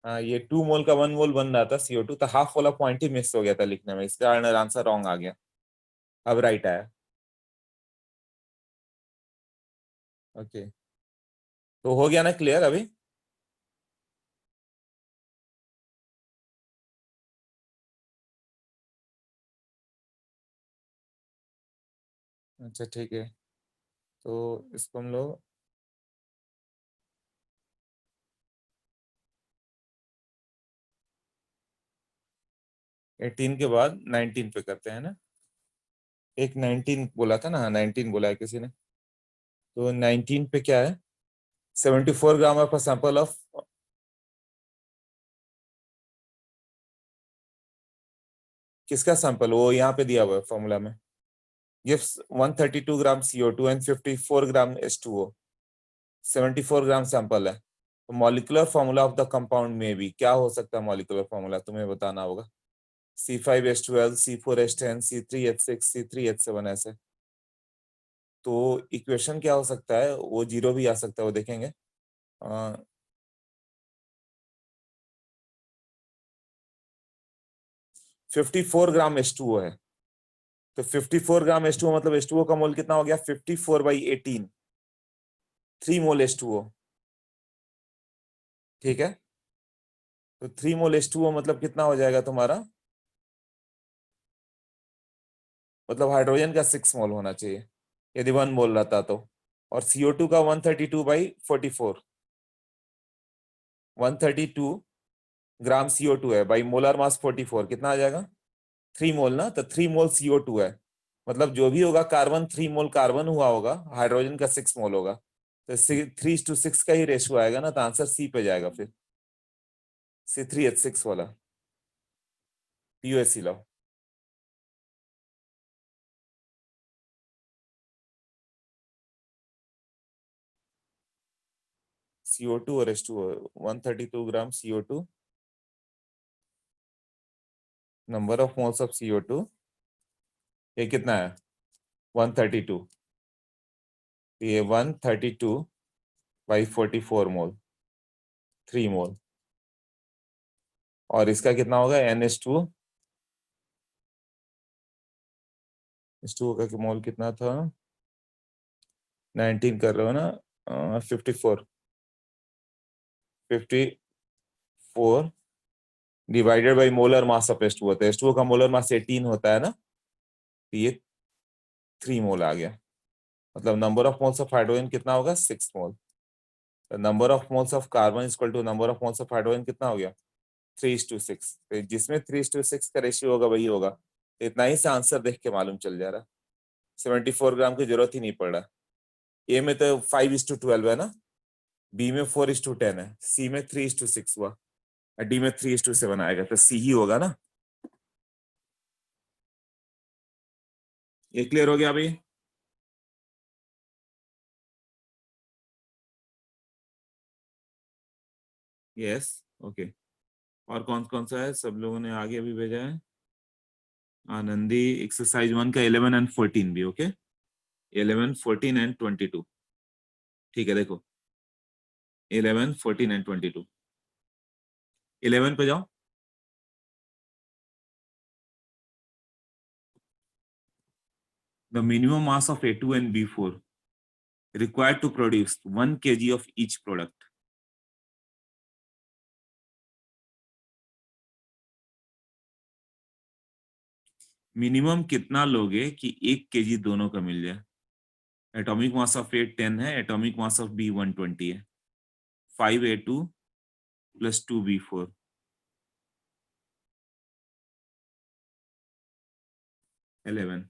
हाँ, ये 2 मोल का 1 मोल बन रहा था CO2, तो हाफ वाला पॉइंट ही मिस हो गया था लिखने में, इसका आंसर रॉन्ग आ गया। अब राइट आया। ओके, तो हो गया ना क्लियर अभी? अच्छा ठीक है, तो इसको हम लोग 18 के बाद 19 पे करते हैं ना। एक 19 बोला था ना, हाँ 19 बोला है किसी ने, तो 19 पे क्या है? 74 gram of a sample of, किसका सैंपल? वो यहाँ पे दिया हुआ है फॉर्मूला में, gives 132 gram CO2 and 54 gram H2O, 74 gram sample है। तो molecular formula of the compound में भी क्या हो सकता है? मॉलिक्यूलर फॉर्मूला तुम्हें बताना होगा। C5H12, C4H10, C3H6, C3H7 ऐसे। तो इक्वेशन क्या हो सकता है? वो जीरो भी आ सकता है, वो देखेंगे। 54 ग्राम H2O है, तो 54 ग्राम H2O मतलब H2O का मोल कितना हो गया? 54/18, 3 मोल H2O। ठीक है, तो 3 मोल H2O मतलब कितना हो जाएगा तुम्हारा? मतलब हाइड्रोजन का 6 मोल होना चाहिए यदि 1 मोल रहता तो, और CO2 का 132/44, 132 ग्राम CO2 है बाई मोलर मास 44, कितना आ जाएगा? 3 मोल ना, तो 3 मोल CO2 है, मतलब जो भी होगा कार्बन 3 मोल कार्बन हुआ होगा, हाइड्रोजन का 6 मोल होगा, तो 3:6 का ही रेशियो आएगा ना, तो आंसर सी पे जाएगा फिर, C3H6 वाला, POC लो। CO2 और H2O, 132 gram CO2, number of moles of CO2, ये कितना है? 132, ये 132/44 मोल, 3 मोल, और इसका कितना होगा? NH2, H2O का मोल कितना था? 19 कर रहे हो ना, 54 divided by molar mass of H2O होता है, H2O का मोलर मास 18 होता है ना, तो ये 3 मोल आ गया। मतलब number of moles of hydrogen कितना होगा? 6 mole. Number of moles of carbon equal to number of moles of hydrogen कितना हो गया? 3:6। तो जिसमें 3:6 का रेशियो होगा वही होगा, तो इतना ही से आंसर देख के मालूम चल जा रहा। 74 ग्राम की जरूरत ही नहीं पड़ रहा। ए में तो 5:12 है ना, बी में 4:10 है, सी में 3:6 हुआ, और डी में 3:7 आएगा, तो सी ही होगा ना। ये क्लियर हो गया अभी? Yes okay. और कौन कौन सा है, सब लोगों ने आगे अभी भेजा है। आनंदी एक्सरसाइज 1 का 11 एंड 14 भी ओके। 11, 14 एंड 22 ठीक है। देखो 11, 14 एंड 22। 11 पे जाओ। The minimum mass of A2 and B4 required to produce 1 kg of each product. Minimum कितना लोगे कि 1 kg दोनों का मिल जाए। एटॉमिक मास ऑफ A 10 है, एटॉमिक मास ऑफ B 120 है। 5A2 plus 2B4 11।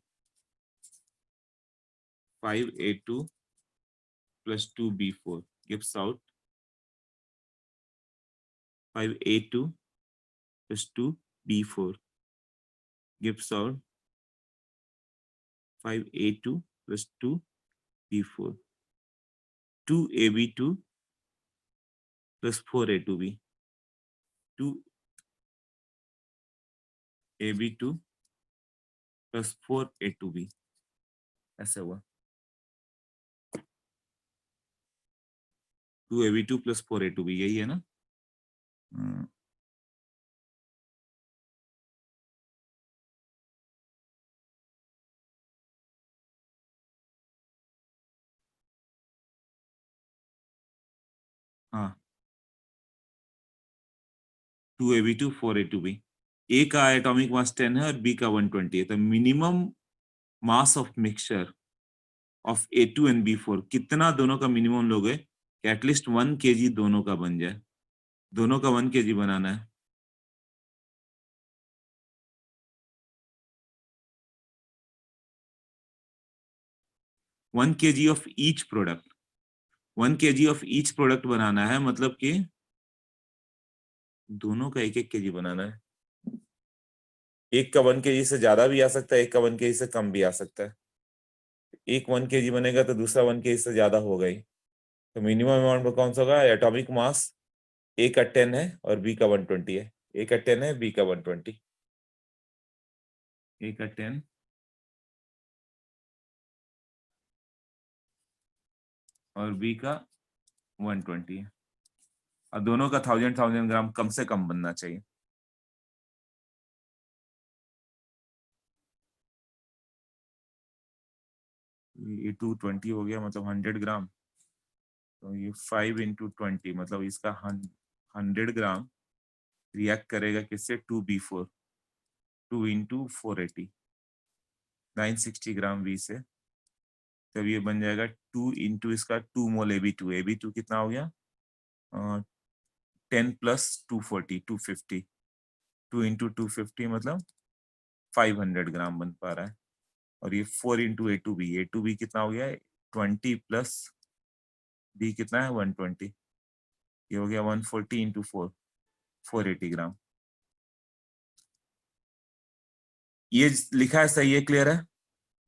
5A2 plus 2B4 gives out 5A2 plus 2B4 gives out 5A2 plus 2B4 2AB2 plus 4A2B 2AB2 plus 4A2B ऐसे हुआ 2AB2 plus 4A2B यही है ना। हाँ 2AB2 4A2B। ए का atomic mass 10 है और बी का 120 है, तो minimum mass of mixture of A2 and B4 कितना दोनों का मिनिमम लोगे कि एटलीस्ट 1 kg दोनों का बन जाए। दोनों का 1 kg बनाना है। One kg of each product, 1 kg of each product बनाना है, मतलब कि दोनों का 1-1 kg बनाना है। एक का 1 kg से ज्यादा भी आ सकता है, एक का 1 kg से कम भी आ सकता है। एक 1 kg बनेगा तो दूसरा 1 kg से ज्यादा होगा ही। तो मिनिमम अमाउंट कौन सा होगा, एटॉमिक मास ए का 10 है और बी का 120 है। ए का 10 है, बी का 120। ए का 10 और बी का 120 है, और दोनों का 1000 ग्राम कम से कम बनना चाहिए। ये 220 हो गया, मतलब 100 ग्राम। तो ये 5 into 20 मतलब इसका 100 ग्राम रिएक्ट करेगा किससे, 2B4। 2 into 480 960 ग्राम बी से। तब ये बन जाएगा 2 into इसका 2 मोल AB2। AB2 कितना हो गया 10 plus 240 250। 2 into 250 मतलब 500 ग्राम बन पा रहा है। और ये 4 into A2B, A2B कितना हो गया 20 प्लस B कितना है 120। ये हो गया 140 into 4 480 ग्राम। ये लिखा है सही है, क्लियर है,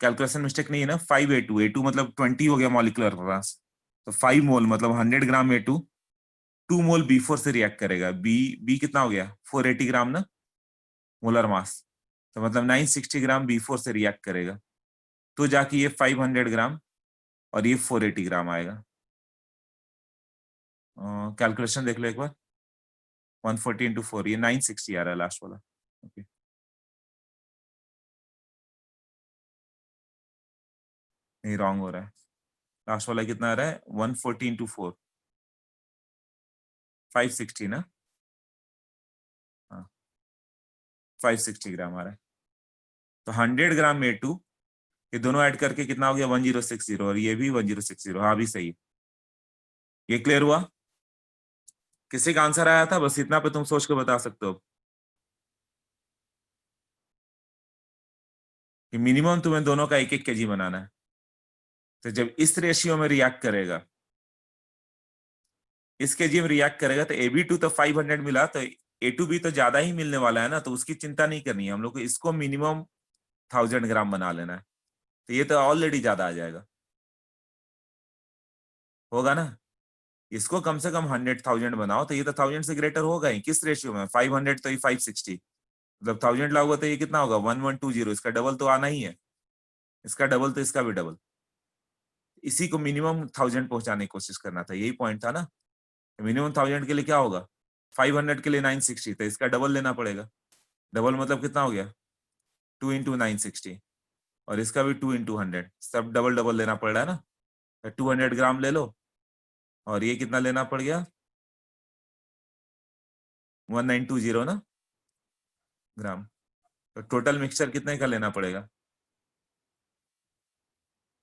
कैलकुलेशन मिस्टेक नहीं है ना। 5A2, A2 मतलब 20 हो गया मॉलिक्यूलर मास, तो 5 मोल मतलब 100 ग्राम A2 2 मोल B4 से रिएक्ट करेगा। बी कितना हो गया 480 ग्राम ना मोलर मास, तो मतलब 960 ग्राम B4 से रिएक्ट करेगा, तो जाके ये 500 ग्राम और ये 480 ग्राम आएगा। कैलकुलेशन देख लो एक बार, 140 into 4 ये 960 आ रहा है लास्ट वाला। ओके नहीं, रॉन्ग हो रहा है। लास्ट वाला कितना आ रहा है 140 into 4 560 ना। हाँ 560 ग्राम आ रहा है। तो 100 ग्राम A2 ये दोनों ऐड करके कितना हो गया 1060, और ये भी 1060। हाँ भी सही है। ये क्लियर हुआ, किसी का आंसर आया था, बस इतना पे तुम सोच के बता सकते हो कि मिनिमम तुम्हें दोनों का 1-1 kg बनाना है। तो जब इस रेशियो में रिएक्ट करेगा, इस केजी में रिएक्ट करेगा, तो AB2 तो 500 मिला, तो A2B तो ज्यादा ही मिलने वाला है ना, तो उसकी चिंता नहीं करनी है हम लोग को। इसको मिनिमम 1000 ग्राम बना लेना है, तो ये तो ऑलरेडी ज्यादा आ जाएगा, होगा ना। इसको कम से कम 100,000 बनाओ, तो ये तो 1000 से ग्रेटर होगा ही। किस रेशियो में? 500 तो ये 560, मतलब 1000 लाओगे तो ये कितना होगा? 1120। इसका डबल तो आना ही है, इसका डबल तो इसका भी डबल। इसी को मिनिमम 1000 पहुंचाने की कोशिश करना था, यही पॉइंट था ना। मिनिमम 1000 के लिए क्या होगा? 500 के लिए 960, तो इसका डबल लेना पड़ेगा। डबल मतलब कितना हो गया? 2 इंटू 960, और इसका भी 2 इंटू 100, सब डबल डबल लेना पड़ रहा है ना। 200 ग्राम ले लो, और ये कितना लेना पड़ गया? 1920 ना ग्राम। तो टोटल मिक्सचर कितने का लेना पड़ेगा?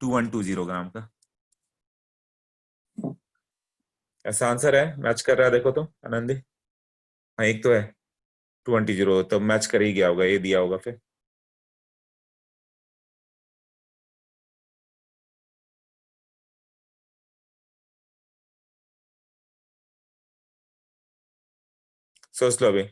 2120 ग्राम का। ऐसा आंसर है, मैच कर रहा है, देखो तो आनंदी। हाँ एक तो है 220, तो मैच कर ही गया होगा, ये दिया होगा फिर। सोच लो अभी।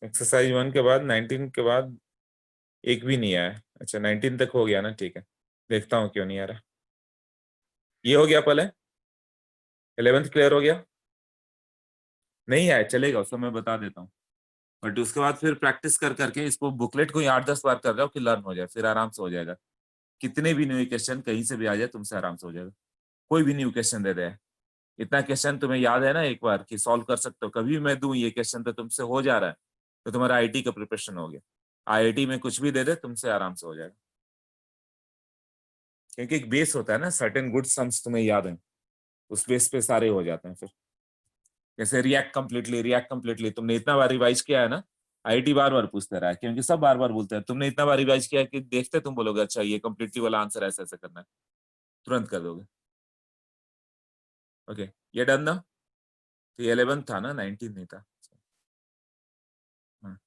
एक्सरसाइज 1 के बाद 19 के बाद एक भी नहीं आया। अच्छा 19 तक हो गया ना, ठीक है, देखता हूँ क्यों नहीं आ रहा। ये हो गया पहले, 11th क्लियर हो गया? नहीं आया चलेगा, उसको मैं बता देता हूँ। बट उसके बाद फिर प्रैक्टिस कर करके इसको, बुकलेट को ही 8-10 बार कर जाओ कि लर्न हो जाए, फिर आराम से हो जाएगा। कितने भी न्यू क्वेश्चन कहीं से भी आ जाए, तुमसे आराम से हो जाएगा। कोई भी न्यू क्वेश्चन दे दे, इतना क्वेश्चन तुम्हें याद है ना एक बार कि सॉल्व कर सकते हो। कभी मैं दूं ये क्वेश्चन तो तुमसे हो जा रहा है, तो तुम्हारा आईटी का प्रिपरेशन हो गया। आईआईटी में कुछ भी दे दे, तुमसे आराम से हो जाएगा, क्योंकि एक बेस होता है ना, सर्टेन गुड सम्स तुम्हें याद है, उस बेस पे सारे हो जाते हैं फिर। जैसे रिएक्ट कंप्लीटली तुमने इतना बार रिवाइज किया है ना, आईआईटी बार बार पूछते रहा है, क्योंकि सब बार बार बोलते हैं। तुमने इतना बार रिवाइज किया कि देखते तुम बोलोगे अच्छा ये कंप्लीटली वाला आंसर ऐसा ऐसा करना है, तुरंत कर दोगे। ओके, ये डन ना। तो ये 11 था ना, 19 नहीं था। हाँ,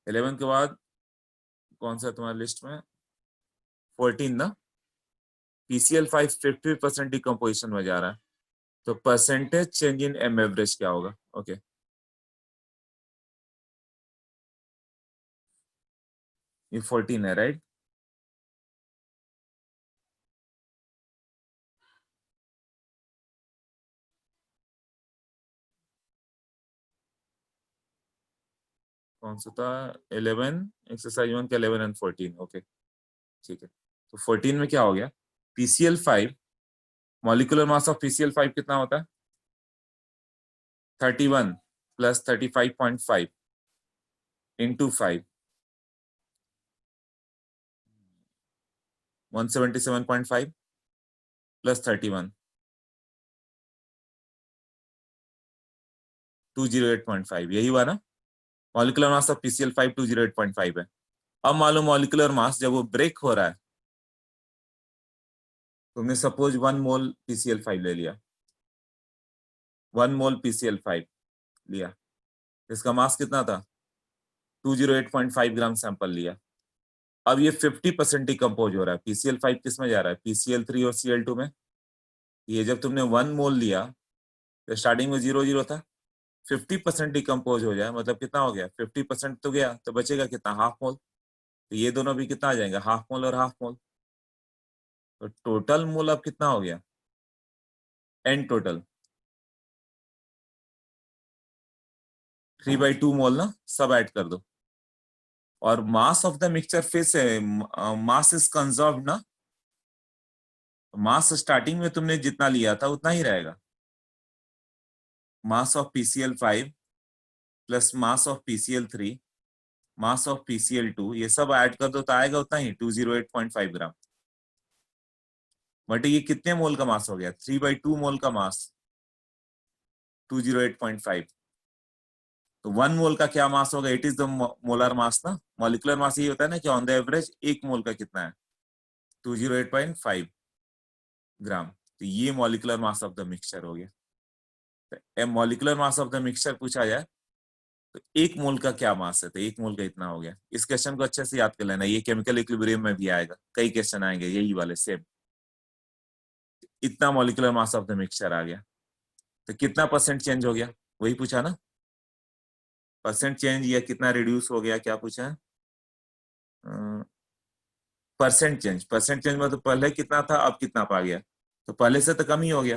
11 के बाद कौन सा तुम्हारी लिस्ट में? 14 ना। PCl 5 50% डिकम्पोजिशन में जा रहा है, तो percentage change in M average क्या होगा? ओके, ये 14 है राइट। कौन सा था? 11, एक्सरसाइज 1 का 11 एंड 14। ओके ठीक है, तो 14 में क्या हो गया? PCl 5, molecular mass of PCl 5 कितना होता है? 31 प्लस 35.5 इंटू 5, 177.5 प्लस 31, 208.5, यही हुआ ना। मॉलिक्यूलर मास ऑफ PCl 5 208.5 है। अब मालूम मॉलिक्यूलर मास जब वो ब्रेक हो रहा है, तुमने सपोज 1 मोल PCl 5 ले लिया, 1 मोल PCl 5 लिया, इसका मास कितना था? 208.5 ग्राम सैंपल लिया। अब ये 50% डिकम्पोज हो रहा है। PCl 5 किस में जा रहा है? PCl 3 और Cl2 में। ये जब तुमने 1 मोल लिया तो स्टार्टिंग में 0 था, 50% डिकम्पोज हो जाए मतलब कितना हो गया? 50% तो गया, तो बचेगा कितना? Half mole. तो ये दोनों भी कितना आ जाएंगे? हाफ मोल और हाफ मोल। तो टोटल मोल अब कितना हो गया? एन टोटल 3/2 मोल ना, सब ऐड कर दो। और मास ऑफ द मिक्सचर फिर से, मास इज कंजर्व ना, मास स्टार्टिंग में तुमने जितना लिया था उतना ही रहेगा। Mass of PCl 5 plus mass of PCl 3, mass of PCl 2, ये सब ऐड कर दो तो आएगा उतना ही, 208.5 ग्राम। बट ये कितने मोल का मास हो गया? 3/2 मोल का मास, 208.5। तो 1 मोल का क्या मास होगा? It is the molar mass ना। मॉलिक्यूलर मास ये होता है ना कि ऑन द एवरेज 1 मोल का कितना है? 208.5 ग्राम। तो ये molecular mass of the mixture हो गया। Molecular mass of the mixture पूछा जाए तो 1 मोल का क्या मास है, तो 1 मोल का इतना हो गया। इस क्वेश्चन को अच्छे से याद कर लेना, ये केमिकल इक्विलिब्रियम में भी आएगा, कई क्वेश्चन आएंगे यही वाले सेम। इतना molecular mass of the mixture आ गया, तो कितना परसेंट चेंज हो गया, वही पूछा ना, परसेंट चेंज या कितना रिड्यूस हो गया, क्या पूछा है, परसेंट चेंज। परसेंट चेंज मतलब पहले कितना था अब कितना पा गया, तो पहले से तो कम ही हो गया।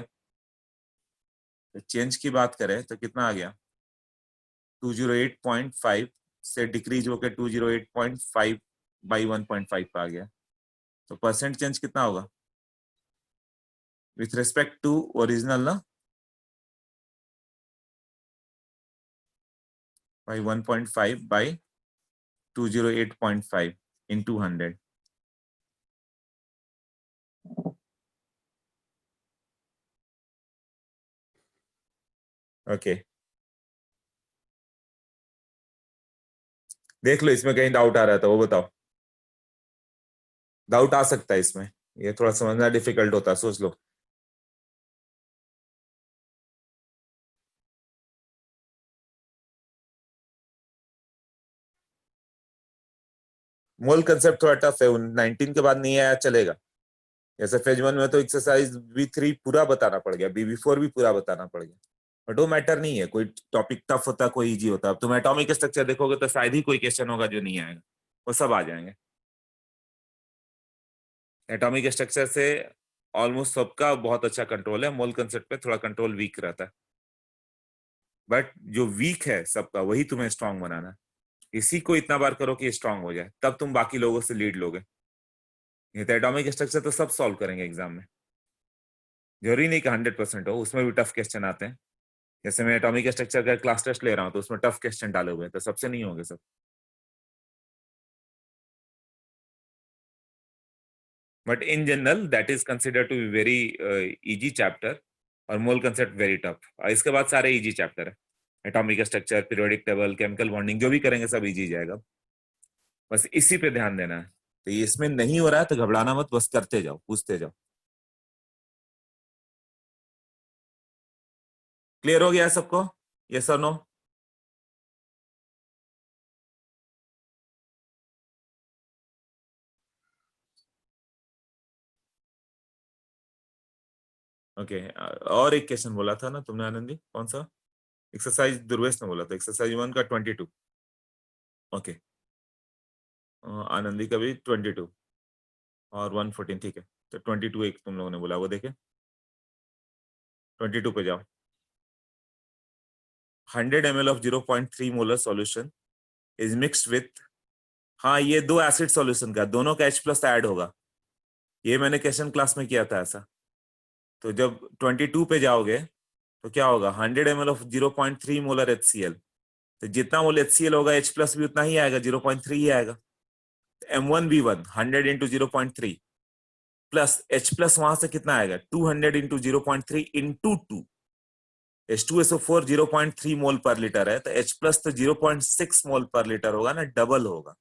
तो चेंज की बात करें तो कितना आ गया, 208.5 से डिक्रीज होकर 208.5 बाई 1.5 आ गया। तो परसेंट चेंज कितना होगा विथ रिस्पेक्ट टू ओरिजिनल ना, बाई 1.5 बाई 208.5 into 100। ओके देख लो, इसमें कहीं डाउट आ रहा था वो बताओ। डाउट आ सकता है इसमें, ये थोड़ा समझना डिफिकल्ट होता है, सोच लो। मोल कंसेप्ट थोड़ा टफ है, 19 के बाद नहीं आया चलेगा। जैसे फेज 1 में तो एक्सरसाइज V3 पूरा बताना पड़ गया, V4 भी पूरा बताना पड़ गया, बट वो मैटर नहीं है, कोई टॉपिक टफ होता कोई इजी होता। अब तुम एटॉमिक स्ट्रक्चर देखोगे तो शायद ही कोई क्वेश्चन होगा जो नहीं आएगा, वो सब आ जाएंगे। एटॉमिक स्ट्रक्चर से ऑलमोस्ट सबका बहुत अच्छा कंट्रोल है, मोल कंसेप्ट पे थोड़ा कंट्रोल वीक रहता है, बट जो वीक है सबका वही तुम्हें स्ट्रांग बनाना है। इसी को इतना बार करो कि स्ट्रांग हो जाए, तब तुम बाकी लोगों से लीड लोगे। नहीं तो एटॉमिक स्ट्रक्चर तो सब सॉल्व करेंगे एग्जाम में, जरूरी नहीं कि 100% हो, उसमें भी टफ क्वेश्चन आते हैं। जैसे मैं एटॉमिक स्ट्रक्चर का क्लास टेस्ट ले रहा हूँ तो उसमें टफ क्वेश्चन डाले हुए हैं, तो सबसे नहीं होंगे सब। But in general that is consider to be very easy chapter, और मोल कंसेप्ट वेरी टफ। और इसके बाद सारे इजी चैप्टर है, atomic structure, periodic table, chemical bonding, जो भी करेंगे सब इजी जाएगा। बस इसी पे ध्यान देना है। तो ये इसमें नहीं हो रहा है तो घबराना मत, बस करते जाओ, पूछते जाओ। क्लियर हो गया सबको, यस और नो? ओके और एक क्वेश्चन बोला था ना तुमने आनंदी, कौन सा एक्सरसाइज, दुर्वेश ने बोला था एक्सरसाइज 1 का 22। ओके आनंदी का भी 22 और 114, ठीक है। तो 22 एक तुम लोगों ने बोला, वो देखे 22 पे जाओ। 100 ml of 0.3 molar solution is mixed with, हाँ ये दो एसिड सॉल्यूशन का, दोनों का H+ ऐड होगा। ये मैंने क्वेश्चन क्लास में किया था ऐसा। तो जब 22 पे जाओगे तो क्या होगा, 100 ml of 0.3 मोलर HCl, तो जितना मोल HCl होगा H+ भी उतना ही आएगा, 0.3 ही आएगा। M1V1 100 into 0.3 प्लस H+ वहां से कितना आएगा, 200 into 0.3 into 2। H2SO4 0.3 मोल पर लीटर है, तो H+ तो 0.6 मोल पर लीटर होगा ना, डबल होगा।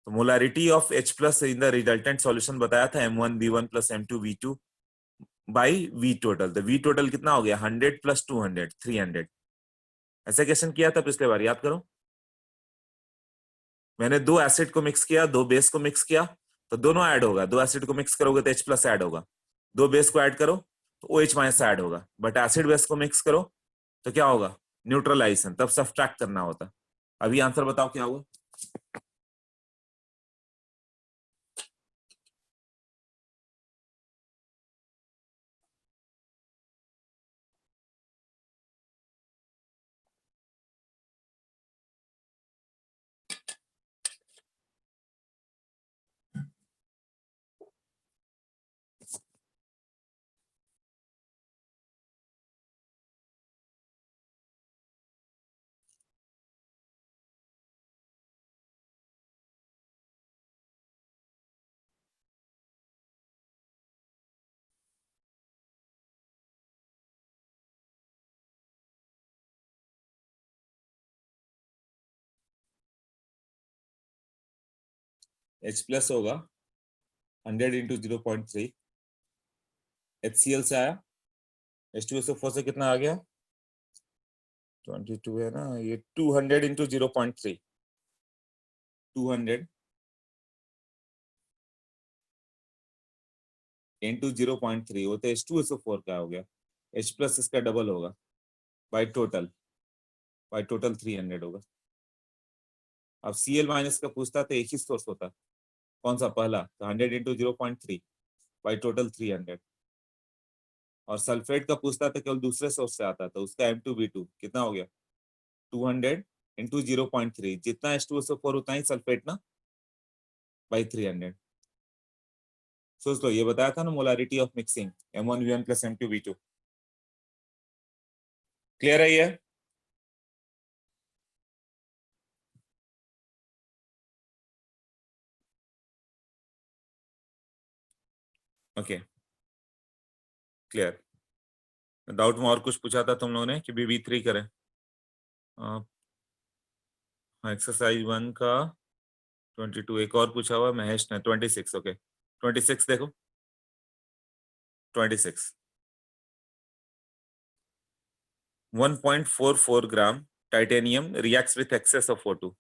तो molarity of H+ in the resultant solution बताया था M1V1 plus M2V2 by V total. तो V टोटल कितना हो गया, 100 + 200 300। ऐसा क्वेश्चन किया था पिछले बार, याद करो। मैंने दो एसिड को मिक्स किया, दो बेस को मिक्स किया, तो दोनों ऐड होगा। दो एसिड को मिक्स करोगे तो H+ ऐड होगा, दो बेस को ऐड करो तो OH- ऐड होगा। बट एसिड बेस को मिक्स करो तो क्या होगा, न्यूट्रलाइजेशन, तब सब्ट्रैक्ट करना होता। अभी आंसर बताओ क्या होगा। H+ होगा 100 into 0.3, HCl से आया, H2SO4 से कितना आ गया 22 है ना, ये 200 into 0.3, 200 into 0.3 वो तो H2SO4 का हो गया, H प्लस इसका डबल होगा, बाय टोटल 300 होगा। अब Cl माइनस का पूछता तो एक ही सोर्स होता, कौन सा पहला, तो 100 into 0.3 बाय टोटल 300। और सल्फेट का पूछता तो केवल दूसरे सोर्स से आता, तो उसका M2V2 कितना हो गया, 200 into 0.3, जितना H2SO4 उतना ही सल्फेट ना, बाय 300। सोच लो, ये बताया था ना molarity of mixing M1V1 plus M2V2। Clear है ये? Okay, clear. डाउट में और कुछ पूछा था तुम लोगों ने कि BB3 करें? एक्सरसाइज 1 का 22, एक और पूछा हुआ महेश ने 26। ओके 26 देखो, 26 1.44 gram titanium reacts with excess of O2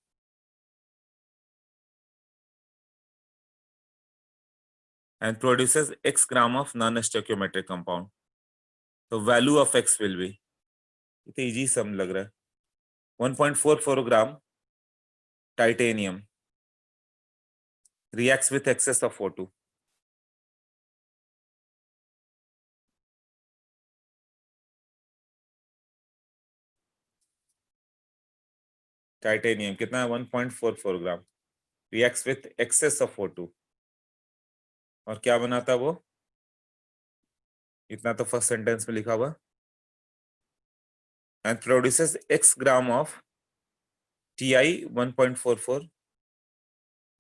and produces X gram of non-stoichiometric compound. So value of X will be, इतना इजी सम लग रहा है, 1.44 gram titanium reacts with excess of O2. Titanium कितना है, 1.44 ग्राम reacts with excess of O2, और क्या बनाता वो, इतना तो फर्स्ट सेंटेंस में लिखा हुआ, and produces X gram of TI 1.44,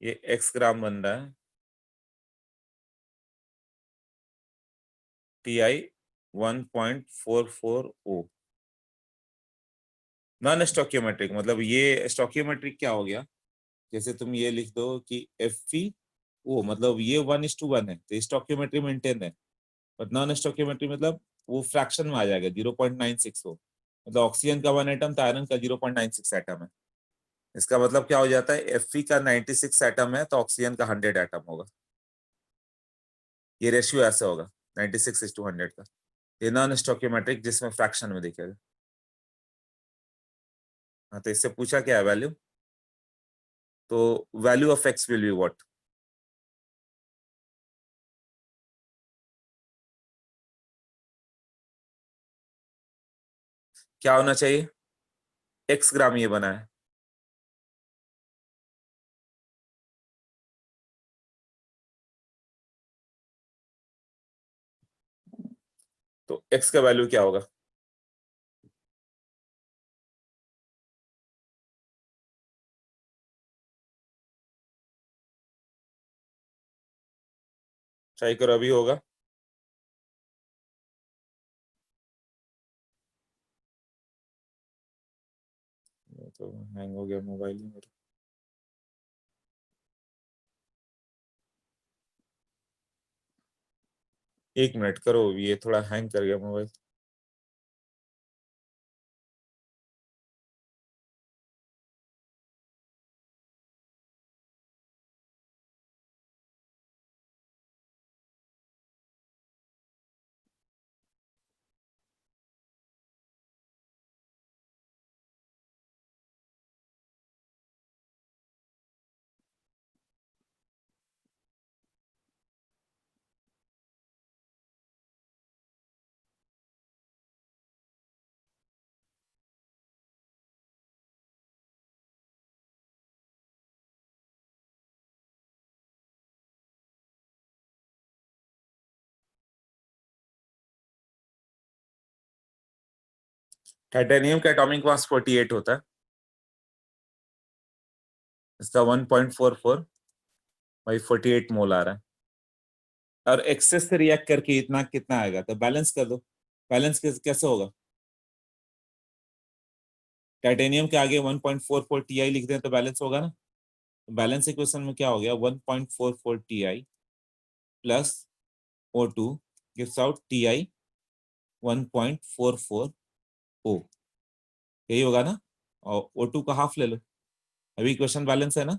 ये X ग्राम बन रहा है, TI 1.44 O। नॉन स्टोकियोमेट्रिक मतलब ये स्टोकियोमेट्रिक क्या हो गया, जैसे तुम ये लिख दो कि FeO, मतलब ये 1:1 है तो स्टोकियोमेट्री मेंटेन है, बट नॉन स्टोकियोमेट्री मतलब वो फ्रैक्शन में आ जाएगा 0.96 हो, मतलब ऑक्सीजन का 1 एटम तो आयरन का 0.96 एटम है। इसका मतलब क्या हो जाता है, Fe का 96 एटम है तो ऑक्सीजन का 100 एटम होगा, ये रेशियो ऐसे होगा 96:100 का। ये नॉन स्टोकियोमेट्रिक जिसमें फ्रैक्शन में दिखेगा। हाँ, तो इससे पूछा क्या है वैल्यू, तो value of X will be what, क्या होना चाहिए, X ग्राम ये बना है, तो X का वैल्यू क्या होगा, ट्राई करो अभी होगा। तो हैंग हो गया मोबाइल मेरा, एक मिनट करो, ये थोड़ा हैंग कर गया मोबाइल। टाइटेनियम का एटॉमिक मास 48 होता है, इसका 1.44 बाई 48 मोल आ रहा है, और एक्सेस से रिएक्ट करके इतना कितना आएगा, तो बैलेंस कर दो। बैलेंस कैसे होगा, टाइटेनियम के आगे 1.44 Ti लिख दें तो बैलेंस होगा ना। बैलेंस इक्वेशन में क्या हो गया, 1.44 Ti plus O2 gives out Ti 1.44 O। यही होगा ना, और O2 का हाफ ले लो, अभी इक्वेशन बैलेंस है ना।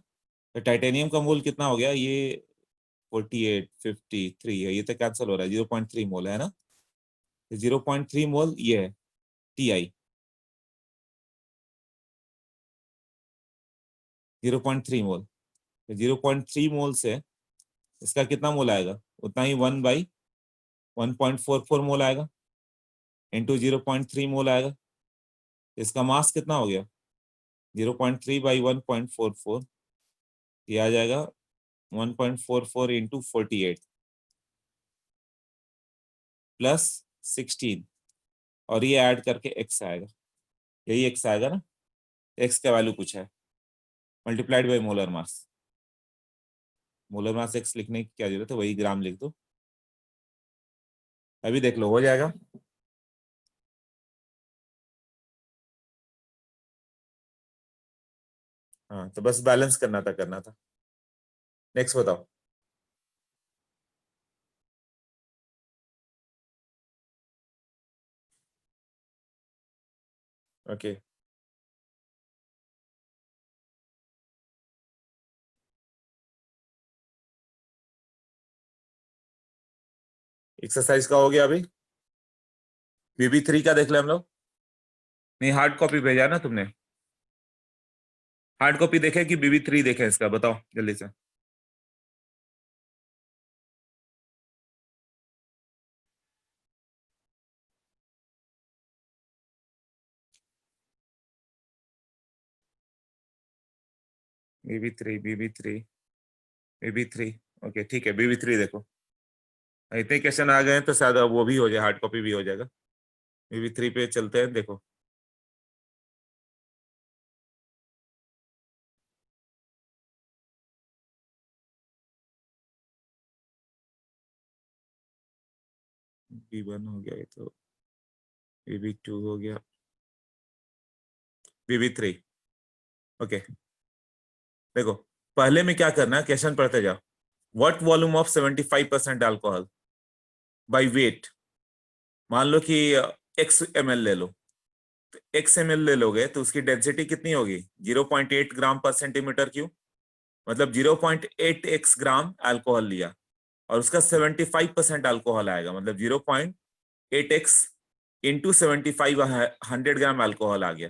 तो टाइटेनियम का मोल कितना हो गया, ये 48 53 है, ये तो कैंसिल हो रहा है, 0.3 मोल है ना, 0.3 मोल ये है Ti, 0.3 मोल, 0.3 मोल से इसका कितना मोल आएगा, उतना ही 1/1.44 मोल आएगा, इंटू 0.3 मोल आएगा। इसका मास कितना हो गया, 0.3/1.44, ये आ जाएगा 1.44 इंटू 48 प्लस 16, और ये ऐड करके x आएगा, यही x आएगा ना, x का वैल्यू कुछ है, multiplied by molar mass. Molar mass x लिखने की क्या जरूरत है, वही ग्राम लिख दो, अभी देख लो हो जाएगा। हाँ तो बस बैलेंस करना था। नेक्स्ट बताओ। ओके एक्सरसाइज का हो गया, अभी BB3 का देख ले हम लोग। नहीं हार्ड कॉपी भेजा ना तुमने, हार्ड कॉपी देखे कि BB3 देखे, इसका बताओ जल्दी से। BB3 ओके ठीक है, BB3 देखो, इतने क्वेश्चन आ गए हैं तो शायद अब वो भी हो जाए, हार्ड कॉपी भी हो जाएगा। BB3 पे चलते हैं, देखो B1 हो गया, ये तो BB2 हो गया, BB3 ओके। देखो पहले में क्या करना है, क्वेश्चन पढ़ते जाओ। What volume of 75% alcohol by weight, मान लो कि x ml ले लो, तो x ml ले लोगे तो उसकी डेंसिटी कितनी होगी, 0.8 ग्राम पर सेंटीमीटर क्यूब, मतलब 0.8x ग्राम अल्कोहल लिया, और उसका 75% अल्कोहल आएगा, मतलब 0.8x इंटू 75 100 ग्राम अल्कोहल आ गया।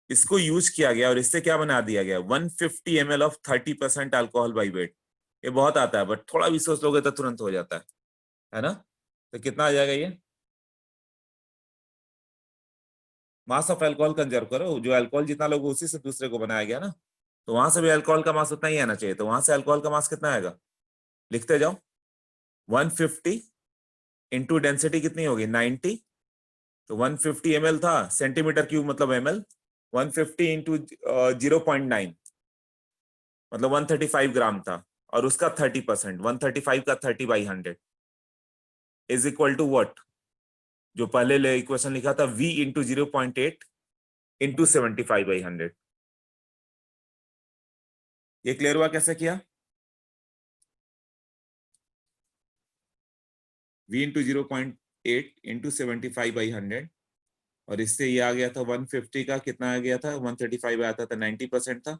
इसको यूज किया गया और इससे क्या बना दिया गया, 150 ml of 30% alcohol by wait. ये बहुत आता है बट थोड़ा भी सोच लोगे तो तुरंत हो जाता है ना। तो कितना आ जाएगा ये, मास ऑफ अल्कोहल कंजर्व करो, जो अल्कोहल जितना लोग उसी से दूसरे को बनाया गया ना, तो वहां से भी अल्कोहल का मास उतना ही आना चाहिए, तो वहां से अल्कोहल का मास कितना आएगा, लिखते जाओ। 150 इंटू डेंसिटी कितनी होगी 90, तो 150 ml था, सेंटीमीटर क्यूब मतलब ml, 150 इंटू 0.9 मतलब 135 ग्राम था, और उसका 30%, 135 का 30/100 इज इक्वल टू व्हाट, जो पहले इक्वेशन लिखा था V इंटू 0.8 इंटू 75/100। ये क्लियर हुआ कैसे किया, V इंटू 0.8 इंटू 75/100, और इससे ये आ गया था 150 का कितना आ गया था, 135 आया था 90% था,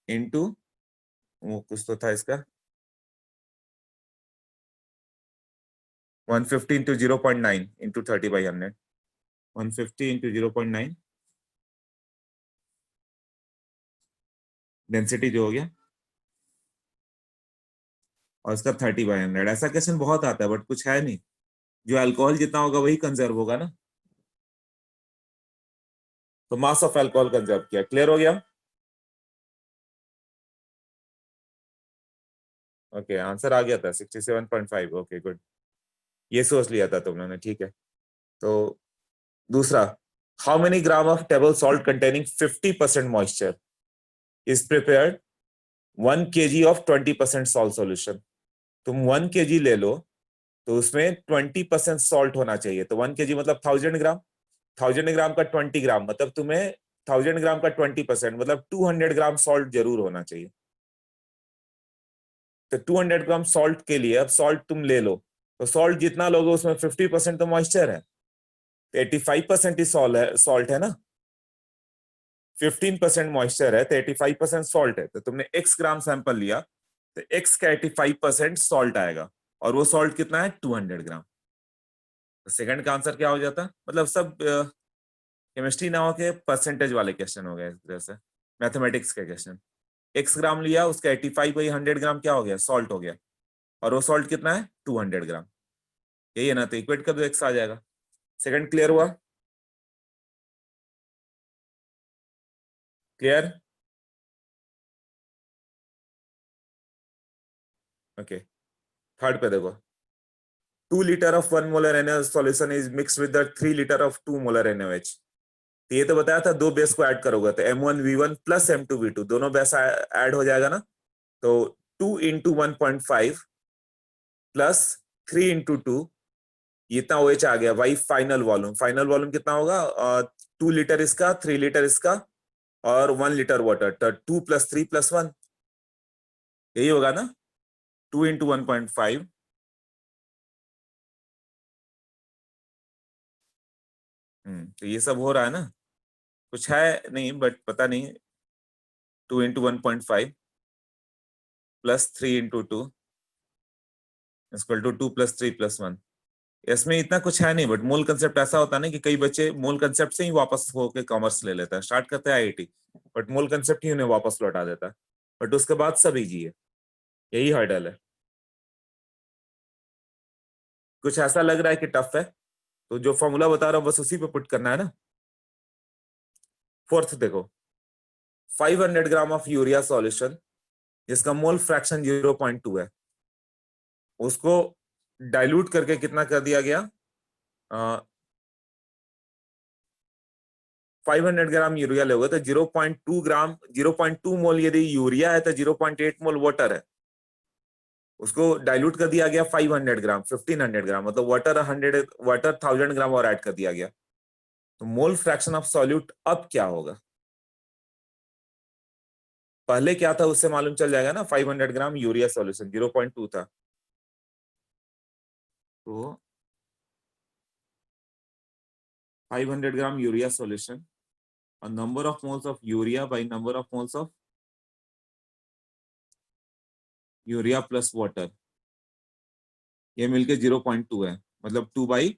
इंटू वो कुछ तो था इसका 150 इंटू 0.9 इंटू 30/100, 150 इंटू 0.9 डेंसिटी जो हो गया, और इसका 30/100। ऐसा क्वेश्चन बहुत आता है बट कुछ है नहीं, जो अल्कोहल जितना होगा वही कंजर्व होगा ना, तो मास ऑफ अल्कोहल कंजर्व किया, क्लियर हो गया। ओके आंसर आ गया था 67.5, ओके गुड, ये सोच लिया था तुम लोगों ने, ठीक है। तो दूसरा, how many gram of table salt containing 50% moisture is prepared 1 kg of 20% salt solution. तुम 1 kg ले लो तो उसमें 20% सॉल्ट होना चाहिए, तो 1 kg मतलब 1000 ग्राम, 1000 ग्राम का 20 ग्राम मतलब तुम्हें 1000 ग्राम का 20% मतलब 200 ग्राम सॉल्ट जरूर होना चाहिए। तो 200 ग्राम सॉल्ट के लिए अब सॉल्ट तुम ले लो, तो सॉल्ट जितना लोगे उसमें 50% तो मॉइस्चर है, तो 85% ही सॉल्ट है ना, 15% मॉइस्चर है तो 85% सॉल्ट है, तो तुमने x ग्राम सैंपल लिया तो x का 85% सॉल्ट आएगा, और वो सॉल्ट कितना है 200 ग्राम। तो सेकंड का आंसर क्या हो जाता, मतलब सब केमिस्ट्री ना हो के परसेंटेज वाले क्वेश्चन हो गए, इस तरह से मैथमेटिक्स के क्वेश्चन। x ग्राम लिया, उसका 85/100 ग्राम क्या हो गया, सॉल्ट हो गया, और वो सॉल्ट कितना है 200 ग्राम। यही है ना, तो इक्वेट कर दो, x आ जाएगा। सेकंड क्लियर हुआ? क्लियर? ओके, थर्ड पे देखो, 2 liter of 1 molar NaOH solution is mixed with the 3 liter of 2 molar NaOH। तो ये तो बताया था दो बेस को ऐड करोगे तो M1V1 प्लस M2V2 दोनों बेस ऐड हो जाएगा ना, तो 2 into 1.5 प्लस 3 into 2, ये इतना OH आ गया। वही फाइनल वॉल्यूम, फाइनल वॉल्यूम कितना होगा, 2 लीटर इसका, 3 लीटर इसका, और 1 लीटर वाटर, तो 2 + 3 + 1, यही होगा ना, 2 into 1.5 तो ये सब हो रहा है ना, कुछ है नहीं बट पता नहीं, 2 into 1.5 plus 3 into 2 equal to 2 + 3 + 1। इसमें इतना कुछ है नहीं, बट मूल कंसेप्ट ऐसा होता है ना कि कई बच्चे मूल कंसेप्ट से ही वापस होके कॉमर्स ले लेता है, स्टार्ट करते हैं आईआईटी, बट मूल कंसेप्ट ही उन्हें वापस लौटा देता है, बट उसके बाद सब इजी है, यही हर्डल है। कुछ ऐसा लग रहा है कि टफ है, तो जो फॉर्मूला बता रहा हूं बस उसी पे पुट करना है ना। फोर्थ देखो, 500 ग्राम ऑफ यूरिया सॉल्यूशन जिसका मोल फ्रैक्शन 0.2 है, उसको डाइल्यूट करके कितना कर दिया गया, 500 ग्राम यूरिया लोगे तो 0.2 ग्राम, 0.2 मोल यदि यूरिया है तो 0.8 मोल वाटर है, उसको डाइल्यूट कर दिया गया 500 ग्राम, 1500 ग्राम, मतलब वाटर 1000 ग्राम और ऐड कर दिया गया, तो मोल फ्रैक्शन ऑफ सॉल्यूट अब क्या होगा, पहले क्या था उससे मालूम चल जाएगा ना। 500 ग्राम यूरिया सॉल्यूशन 0.2 था, तो 500 ग्राम यूरिया सॉल्यूशन और number of moles of urea by number of moles of urea plus water, ये मिलके 0.2 है, मतलब 2/10,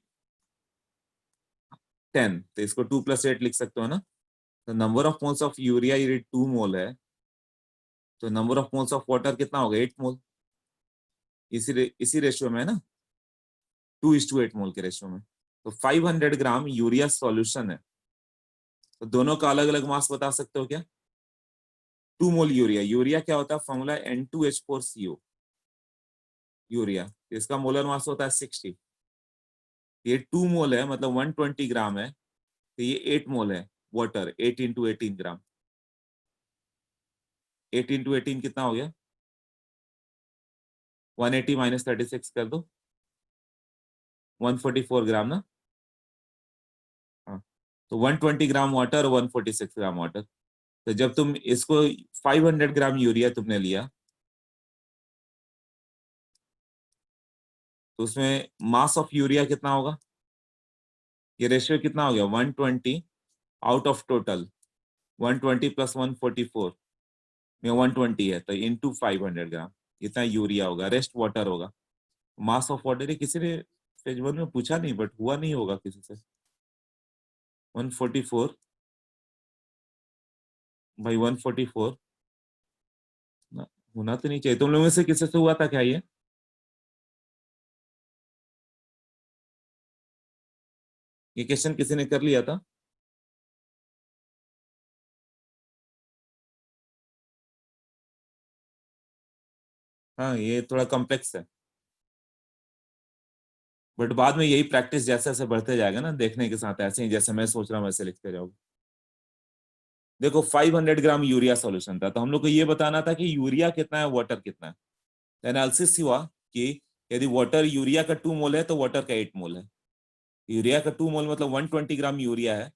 तो इसको 2 + 8 लिख सकते हो ना। तो number of moles of urea ये 2 मोल है, तो number of moles of water कितना होगा 8 मोल, इसी रेशियो में है ना, 2:8 मोल के रेशियो में। तो 500 ग्राम यूरिया सॉल्यूशन है, तो दोनों का अलग अलग मास बता सकते हो क्या, 2 मोल यूरिया, यूरिया क्या होता है फॉर्मूला N2H4CO, यूरिया, इसका मोलर मास होता है 60, ये 2 मोल है मतलब 120 ग्राम है, तो ये 8 मोल है वाटर, 8 into 18 ग्राम, 8 into 18 कितना हो गया, 180 - 36 कर दो, 144 ग्राम ना, हाँ, तो 120 ग्राम वाटर, 146 ग्राम वाटर। तो जब तुम इसको 500 ग्राम यूरिया तुमने लिया, तो उसमें मास ऑफ यूरिया कितना होगा, ये रेशियो कितना हो गया 120 आउट ऑफ टोटल, 120 + 144 में 120 है, तो इनटू 500 ग्राम इतना यूरिया होगा, रेस्ट वाटर होगा। मास ऑफ वाटर किसी ने फेज 1 में पूछा नहीं, बट हुआ नहीं होगा किसी से, 144 भाई 144 ना, होना तो नहीं चाहिए, तुम लोगों में से किसी से हुआ था क्या ये क्वेश्चन किसी ने कर लिया था? हाँ, ये थोड़ा कॉम्प्लेक्स है, बट बाद में यही प्रैक्टिस जैसे जैसे बढ़ते जाएगा ना, देखने के साथ ऐसे ही जैसे मैं सोच रहा हूँ वैसे लिखते जाओगे। देखो 500 ग्राम यूरिया सॉल्यूशन था, तो हम लोग को ये बताना था कि यूरिया कितना है वाटर कितना है, एनालिसिस हुआ कि यदि वाटर यूरिया का 2 मोल है तो वाटर का 8 मोल है, यूरिया का 2 मोल मतलब 120 ग्राम यूरिया है,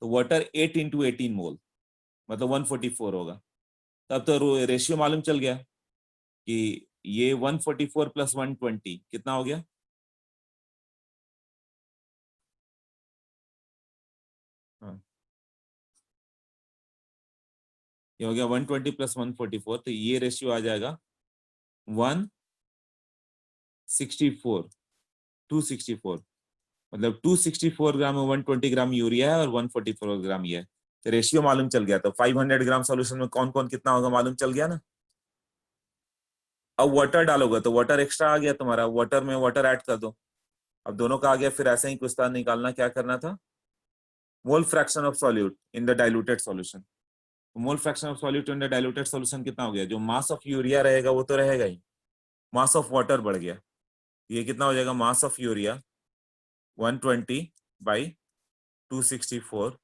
तो वाटर 8 into 18 मोल मतलब 144 होगा। तब तो रेशियो मालूम चल गया कि ये 144 + 120 कितना हो गया, हाँ ये हो गया 120 प्लस 144, तो ये रेशियो आ जाएगा 164, 264, मतलब 264 ग्राम में 120 ग्राम यूरिया है और 144 ग्राम ये है। तो रेशियो मालूम चल गया। तो 500 ग्राम सॉल्यूशन में कौन कौन कितना होगा मालूम चल गया ना। अब वाटर डालोगे तो वाटर एक्स्ट्रा आ गया तुम्हारा, वाटर में वाटर ऐड कर दो। अब दोनों का आ गया, फिर ऐसे ही कुछ था निकालना, क्या करना था, mole fraction of solute in the diluted solution. Mole fraction of solute in the diluted solution कितना हो गया, जो मास ऑफ यूरिया रहेगा वो तो रहेगा ही, मास ऑफ वाटर बढ़ गया। ये कितना हो जाएगा, mass of urea 120 by 264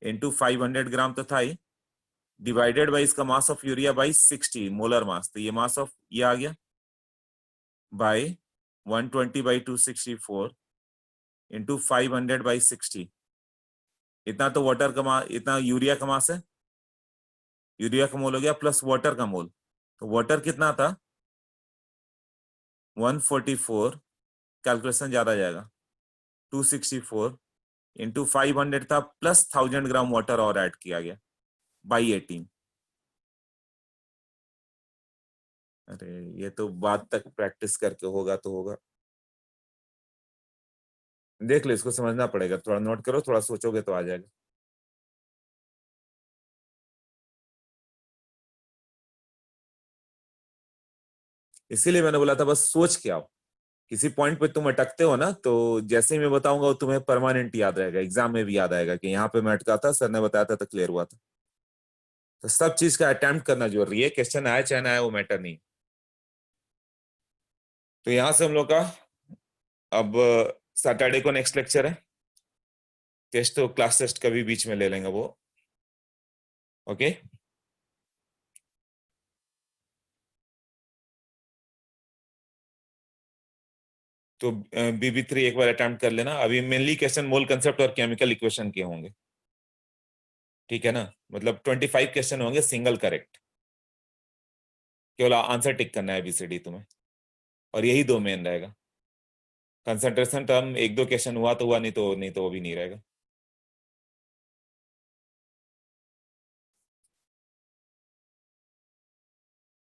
into 500 ग्राम तो था ही, डिवाइडेड बाई इसका mass of urea by 60 molar mass, तो ये मास ऑफ ये आ गया बाई 120 बाई 264 इंटू 500 बाई 60। इतना तो वाटर का इतना यूरिया का मास है, यूरिया का मोल हो गया प्लस वाटर का मोल। तो वाटर कितना था 144, कैलकुलेशन ज्यादा जाएगा, 264 इंटू 500 था प्लस 1000 ग्राम वाटर और ऐड किया गया बाई 18। अरे ये तो बाद तक प्रैक्टिस करके होगा तो होगा, देख लो, इसको समझना पड़ेगा, थोड़ा नोट करो, थोड़ा सोचोगे तो आ जाएगा। इसीलिए मैंने बोला था बस सोच के आओ, किसी पॉइंट पे तुम अटकते हो ना तो जैसे ही मैं बताऊंगा वो तुम्हें परमानेंट याद रहेगा, एग्जाम में भी याद आएगा कि यहाँ पे मैं अटका था, सर ने बताया था तो क्लियर हुआ था। तो सब चीज का अटेम्प्ट करना जरूरी है, क्वेश्चन आए चाहे ना आए वो मैटर नहीं। तो यहां से हम लोग का अब सैटरडे को नेक्स्ट लेक्चर है, टेस्ट तो क्लास टेस्ट कभी बीच में ले लेंगे वो, ओके। तो BB3 एक बार अटेम्प्ट कर लेना। अभी मेनली क्वेश्चन मोल कंसेप्ट और केमिकल इक्वेशन के होंगे, ठीक है ना, मतलब 25 क्वेश्चन होंगे सिंगल करेक्ट, केवल आंसर टिक करना है ABCD तुम्हें, और यही दो मेन रहेगा। कंसंट्रेशन टर्म एक दो क्वेश्चन हुआ तो हुआ, नहीं तो वो भी नहीं रहेगा।